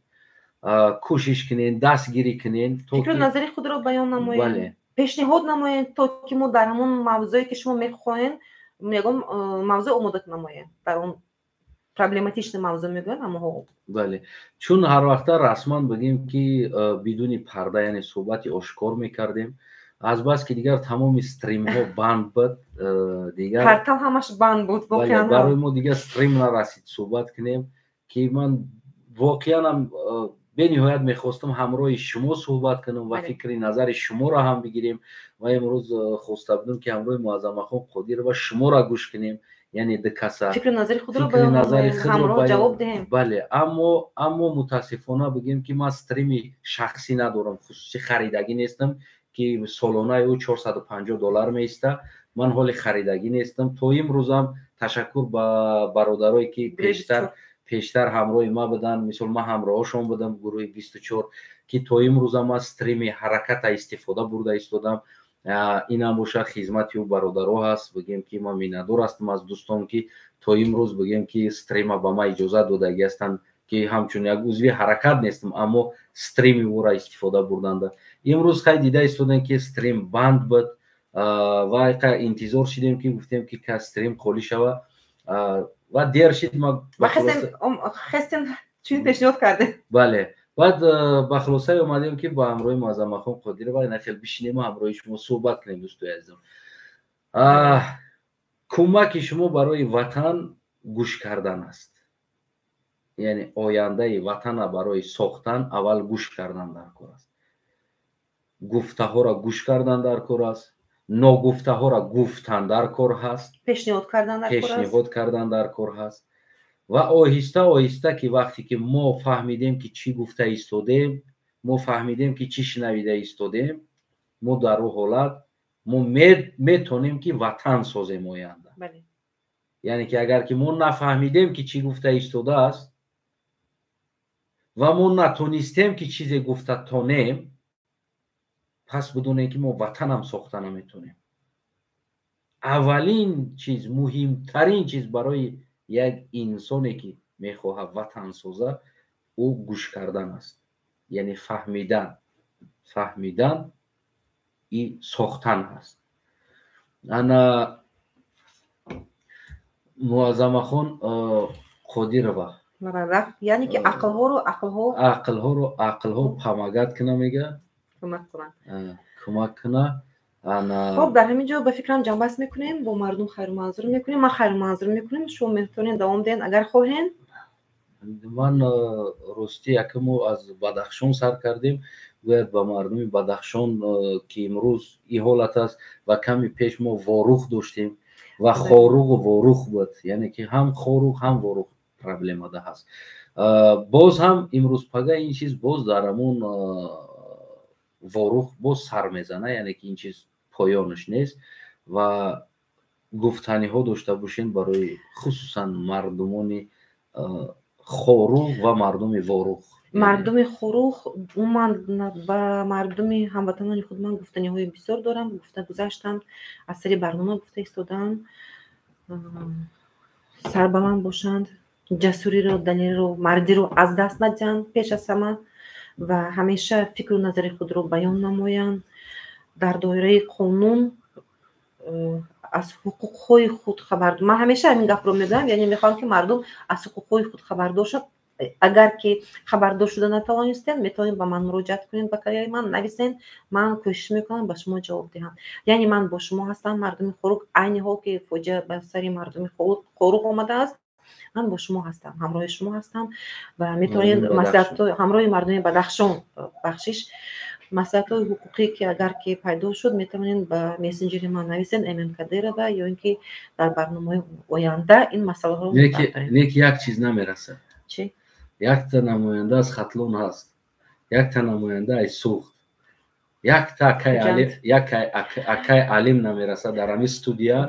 Speaker 1: کوشش کنین، دستگیری کنین،
Speaker 2: فکر نظری خود رو بیان نمایید.
Speaker 1: بله.
Speaker 2: پیشنهاد نمایید تا که ما در همون موضوعی که شما میخواین میگم موضوع آماده نمایید، در اون پرابلماتیک موضوع میگن اما
Speaker 1: بله چون هر وقت رسما بگیم که بدون پرده یعنی صحبت آشکار میکردیم، از بس که دیگر تمام استریم ها بند بود، دیگر
Speaker 2: پرتال همش بند بود واقعا.
Speaker 1: برای ما دیگر استریم نرسید صحبت کنیم که من واقعا هم به نهایت میخواستم همراه شما صحبت کنم و فکر نظر شما را هم بگیریم و امروز خواسته بودم که همراه معظم خون قدیر و شما را گوش کنیم، یعنی دکسا
Speaker 2: فکر نظر خود رو همراه جواب دهیم.
Speaker 1: بله اما متاسفانه بگیم که من استریم شخصی ندارم، خصوصی خریدگی نیستم که سالانه او $450 میسته من حال خریدگی نیستم. تا امروزم تشکر به برادرایی که پیشتر همراه ما بودن، مثل ما همراهشون بودم گروه 24 که تا امروزم از استریم حرکت استفاده برده ایستادم. این هم باشه خدمت او برادرها هست، بگیم که ما میندور هستم از دوستان که تا امروز بگیم که استریم به ما اجازه دادگی هستند که همچون یک عضو حرکت نیستم اما استریم او را استفاده بردند. امروز خیلی دیده ایستادن که استریم بند بود و انتظار شدیم که گفتیم که استریم خالی شود و دیر شد. ما
Speaker 2: خواستیم چی پیشنهاد کرده.
Speaker 1: بله، بعد با خلاصه اومدیم که با همراه معظم خان قادری و اینا خیلی بشینیم و همراه شما صحبت کنیم. دوستای عزیزم، کمک شما برای وطن گوش کردن است. یعنی آینده وطن برای ساختن اول گوش کردن در کار است. گفته ها را گوش کردن در کار است، ناگفته ها را گفتن در کار هست،
Speaker 2: پیشنهاد
Speaker 1: کردن در کار هست. و آهسته آهسته که وقتی که ما فهمیدیم که چی گفته ایستادیم، ما فهمیدیم که چی شنویده ایستادیم، ما در اون حالت ما میتونیم که وطن سازیم آینده.
Speaker 2: بله.
Speaker 1: یعنی که اگر که ما نفهمیدیم که چی گفته ایستاده است و ما نتونستیم که چیزی گفته تانیم، پس بدون که ما وطن هم ساخته نمیتونیم. اولین چیز، مهمترین چیز برای یک انسانی که میخواه وطن سازه او گوش کردن است. یعنی فهمیدن این ساختن هست. انا معظم خان قادر و
Speaker 2: یعنی که عقل
Speaker 1: ها پماگت کنه، میگه کمک کنه.
Speaker 2: خب در همین جا به فکرم جنبست میکنیم، با مردم خیر و منظور میکنیم، ما خیر و منظور میکنیم، شما میتونین دوام دین اگر خواهین.
Speaker 1: من راستی یکمو از بدخشان سر کردیم و با مردم بدخشان که امروز این حالت است و کمی پیش ما واروخ داشتیم و خاروق و واروخ بود، یعنی که هم خاروق هم واروخ پرابلم ده هست. باز هم امروز پگه این چیز باز درمون واروخ باز سر میزنه، یعنی که این چیز پایانش نیست و گفتنی ها داشته باشین برای خصوصا مردمان خاروق و مردم واروخ.
Speaker 2: مردم خاروق من با مردم هموطنان خود من گفتنی های بسیار دارم، گفته گذاشتم از سری برنامه گفته ایستادم، سربلند باشند، جسوری رو، دلیل رو، مردی رو از دست ندهند پیش از همه و همیشه فکر و نظر خود رو بیان نمایند، در دایره قانون از حقوقهای خود خبردار. من همیشه همین گپ رو میگم، یعنی میخوام که مردم از حقوقهای خود خبردار شد. اگر که خبردار شده نتوانستین میتونین به من مراجعت کنین، به کاریای من نویسین، من کوشش میکنم به شما جواب دهم. یعنی من با شما هستم مردم خاروق، عین ها که فوجا به سری مردم خاروق اومده است، من با شما هستم، همراه شما هستم و میتونین مصلحت همراه مردم بدخشان بخشش مسائل حقوقی که اگر که پیدا شد میتونین به مسنجر من نویسین، ایمن کدیر ده، یا اینکه در برنامه آینده این مسئله رو
Speaker 1: یک چیز نمیرسه.
Speaker 2: چی؟
Speaker 1: یک تا نماینده از خطلون هست، یک تا نماینده از سوخت، یک تا اکای علم نمیرسه در همین استودیو.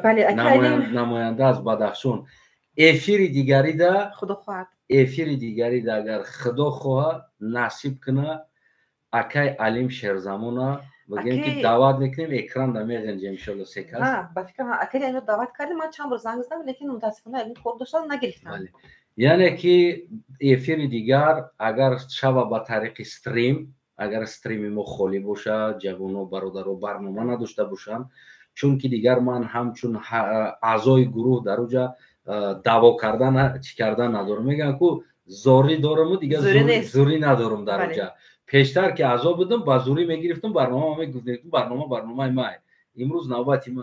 Speaker 1: نماینده از بدخشان. افیر دیگری ده
Speaker 2: خدا خواهد،
Speaker 1: افیر دیگری ده اگر خدا خواهد نصیب کنه اکای علم شهرزمانه بگیم که دعوت میکنیم، اکران در میگنجیم انشالله سکست.
Speaker 2: با فکرم اکای اینو دعوت کردیم، من چند بار زنگ زدم لیکن متاسفانه این خورد داشتن نگرفتم.
Speaker 1: یعنی که افیر دیگر اگر شب با طریق استریم، اگر استریم ما خالی باشه، جوانو برادرو برنامه نداشته باشن، چون که دیگر من همچون اعضای گروه در اونجا دعوا کردن چی کردن ندارم، میگن که زوری دارم و دیگه زوری ندارم در اونجا. پیشتر که اعضا بودم با زوری میگرفتم، برنامه میگفتم برنامه ما، امروز نوبتی ما.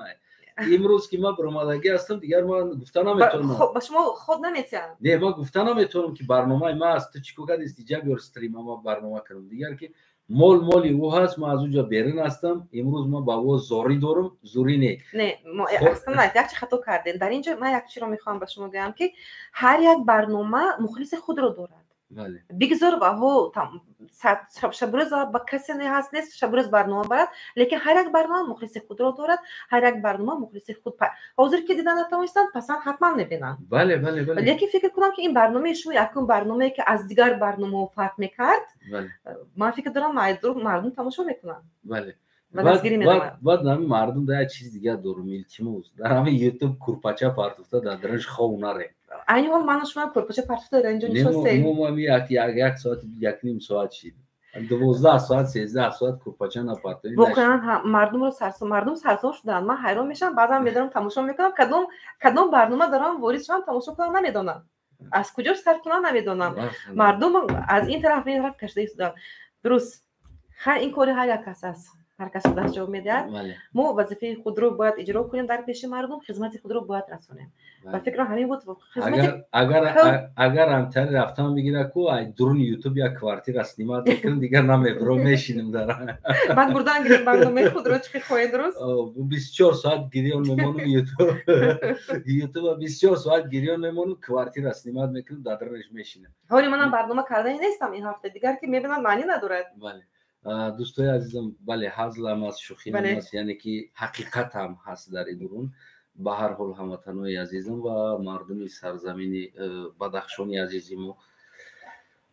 Speaker 1: امروز که ما برآمدگی هستم دیگر ما گفتن نمیتونم.
Speaker 2: خب با شما خود نمیتونم.
Speaker 1: نه ما گفتن نمیتونم که برنامه ما است، تو چیکو کرد استیجا بیار استریم ما برنامه کردم. دیگر که مال او هست، ما از اونجا بیرون هستم. امروز ما با او زوری دارم، زوری
Speaker 2: نه ما اصلا یک چی خطا کردین در اینجا. من یک چیز رو میخوام به شما بگم که هر یک برنامه مخلص خود رو دارد.
Speaker 1: بله
Speaker 2: بگذار و هو شبروز با کسی نه هست نیست شبروز برنامه برد لیکن هر یک برنامه مخلص خود را دارد هر یک برنامه مخلص خود حاضر که دیدن نتوانستند پسند حتما نبینند
Speaker 1: بله بله بله
Speaker 2: لیکن فکر کنم که این برنامه شما یکم برنامه که از دیگر برنامه فرق میکرد
Speaker 1: بله
Speaker 2: من فکر دارم مردم تماشا میکنن
Speaker 1: بله
Speaker 2: و دستگیری میدن
Speaker 1: بعد همین مردم در چیز دیگه دارم التماس در همین یوتیوب کورپاچه پارتوفته در درش خو نره
Speaker 2: این حال من و شما کورپاچه پرتو داره اینجا نشستیم
Speaker 1: ما یک ساعت یک نیم ساعت شید 12 ساعت 13 ساعت کورپاچه نپارتیم
Speaker 2: واقعا مردم رو مردم سرسام شدن من حیران میشم بعضا میدارم تماشا میکنم کدوم برنامه دارم واریز شدم تماشا کنم نمیدونم از کجا سر کنم نمیدونم مردم از این طرف این طرف کشیده شدن درست این کاری هر یک کس است هر کس دست جواب میدهد ما وظیفه خود رو باید اجرا کنیم در پیش مردم خدمت خود رو باید رسونیم و فکر همین بود خدمت
Speaker 1: اگر انتر رفتن بگیره کو ای درون یوتیوب یک کوارتیر است نیمات میکنم دیگه نمیبرم میشینم در
Speaker 2: بعد بردن گیریم برنامه خود رو چی خواهید درست
Speaker 1: 24 ساعت گریان میمونم یوتیوب 24 ساعت گریان میمونم کوارتیر است نیمات میکنم در درش میشینم
Speaker 2: حالی منم برنامه کرده نیستم این هفته دیگر که میبینم معنی ندارد
Speaker 1: بله دوستای عزیزم بله حاصل هم از شوخی هم است یعنی که حقیقت هم هست در درون به هر حال هموطنان عزیزم و مردم سرزمین بدخشان عزیزم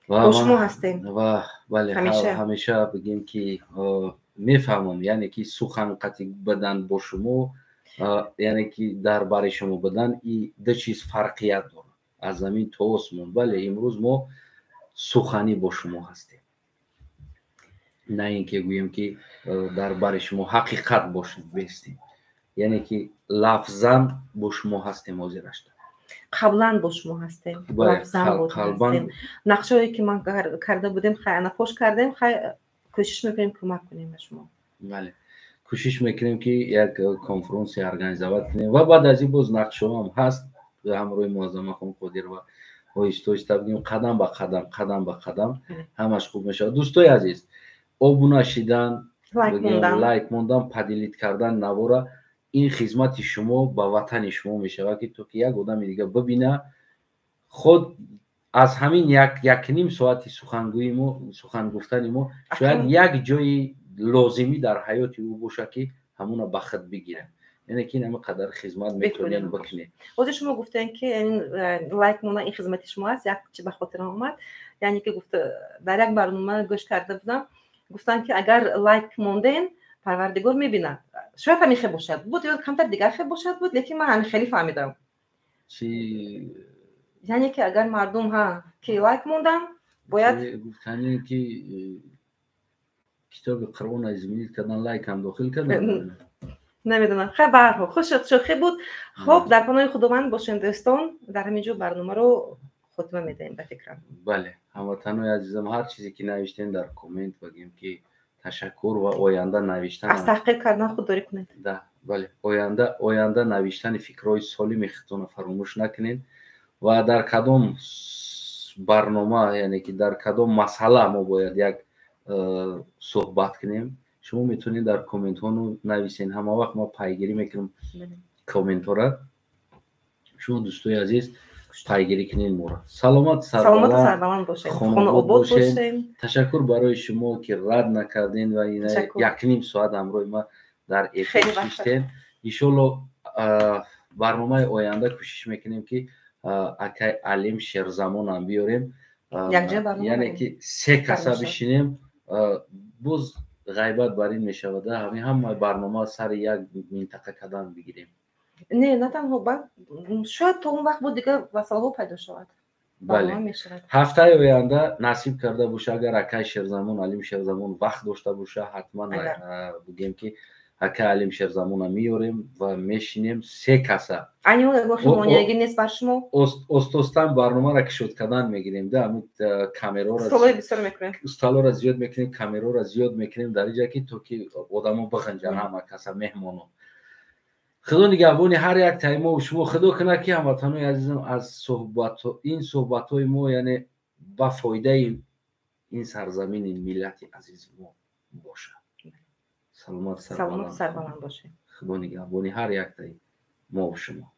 Speaker 1: و
Speaker 2: شما هستیم
Speaker 1: و بله همیشه بگیم که میفهمم یعنی که سخن قطعی بدن با شما یعنی که درباره شما بدن این دو چیز فرقیت داره از زمین تا آسمان بله امروز ما سخنی با شما هستیم نه اینکه گویم که درباره شما حقیقت باشیم بیستیم یعنی که لفظاً با شما هستیم حاضر هستیم
Speaker 2: قبلا با شما هستیم لفظاً با شما هستیم نقشه‌ای که ما کرده بودیم خیلی نفوش کردیم خیلی کوشش میکنیم کمک کنیم به شما
Speaker 1: بله کوشش میکنیم که یک کنفرانس ارگانیزه کنیم و بعد از این باز نقشه هم هست همراه معظم خانم قدیر و هایستوش بگیم قدم به قدم همش خوب میشه دوستای عزیز ابونه شدن لایک موندن پدیلیت کردن نوارا این خدمت شما به وطن شما میشه که تو که یک آدم دیگه ببینه خود از همین یک نیم ساعتی سخن گفتن ما شاید یک جای لازمی در حیات او باشه که همون به خود بگیره یعنی که این قدر خدمت میکنین بکنید
Speaker 2: خود شما گفتن که این لایک موندن این خدمت شما است یک چیز به خاطر اومد یعنی که گفت در یک برنامه گوش کرده بودم گفتن که اگر لایک موندین پروردگار میبینه شاید همین خیلی باشد بود یا کمتر دیگر خیلی باشد بود لیکن من همین خیلی فهمیدم
Speaker 1: چی
Speaker 2: یعنی که اگر مردم ها که لایک موندن باید
Speaker 1: گفتن که کتاب قرآن ازمینی کردن لایک هم داخل کردن
Speaker 2: نمیدونم خیلی برها خوشت شوخی بود خب در پناه خداوند باشین دوستان در همینجا برنامه رو خاتمه میدیم به فکرم
Speaker 1: بله هموطنان عزیزم هر چیزی که نوشتین در کامنت بگیم که تشکر و آینده نوشتن
Speaker 2: از تحقیق کردن خودداری کنید
Speaker 1: بله آینده نوشتن فکرهای سالم خودتون فراموش نکنین و در کدام برنامه یعنی که در کدام مسئله ما باید یک صحبت کنیم شما میتونید در کامنت ها نویسین همه وقت ما پیگیری میکنیم کامنت ها را شما دوستای عزیز پیگیری کنین مورا سلامت
Speaker 2: سربلند باشین خانه آباد باشین
Speaker 1: تشکر برای شما که رد نکردین و این یک نیم ساعت همراه ما در افیر شدین انشالله برنامه آینده کوشش میکنیم که اکای علیم شیرزمان هم بیاریم یعنی که 3 کسا بشینیم باز غیبت بر این میشوده همه برنامه سر یک منطقه کدام بگیریم
Speaker 2: نه تنها بعد شاید تا اون وقت بود دیگه وسایل پیدا شود
Speaker 1: بله هفته آینده نصیب کرده باشه اگر اکای شیرزمان علیم شیرزمان وقت داشته باشه حتما بگیم که اکای علیم شیرزمان هم میاریم و میشینیم 3 کسا
Speaker 2: اینو گفتم مونیگی نیست بر شما
Speaker 1: استوستان برنامه را که شد کردن میگیریم ده همون کامرا را
Speaker 2: استالای بسیار میکنیم
Speaker 1: استالا را زیاد میکنیم کامرا را زیاد میکنیم در اینجا که تو که آدمو بخنجن همه کسا مهمانو خدا نگهبان هر یک تایم و شما خدا کنه که هموطنان عزیزم از این صحبت های ما یعنی با فایده این سرزمین این ملت عزیز ما باشه سلامت سربلند
Speaker 2: باشه
Speaker 1: خدا نگهبان هر یک تایم ما و شما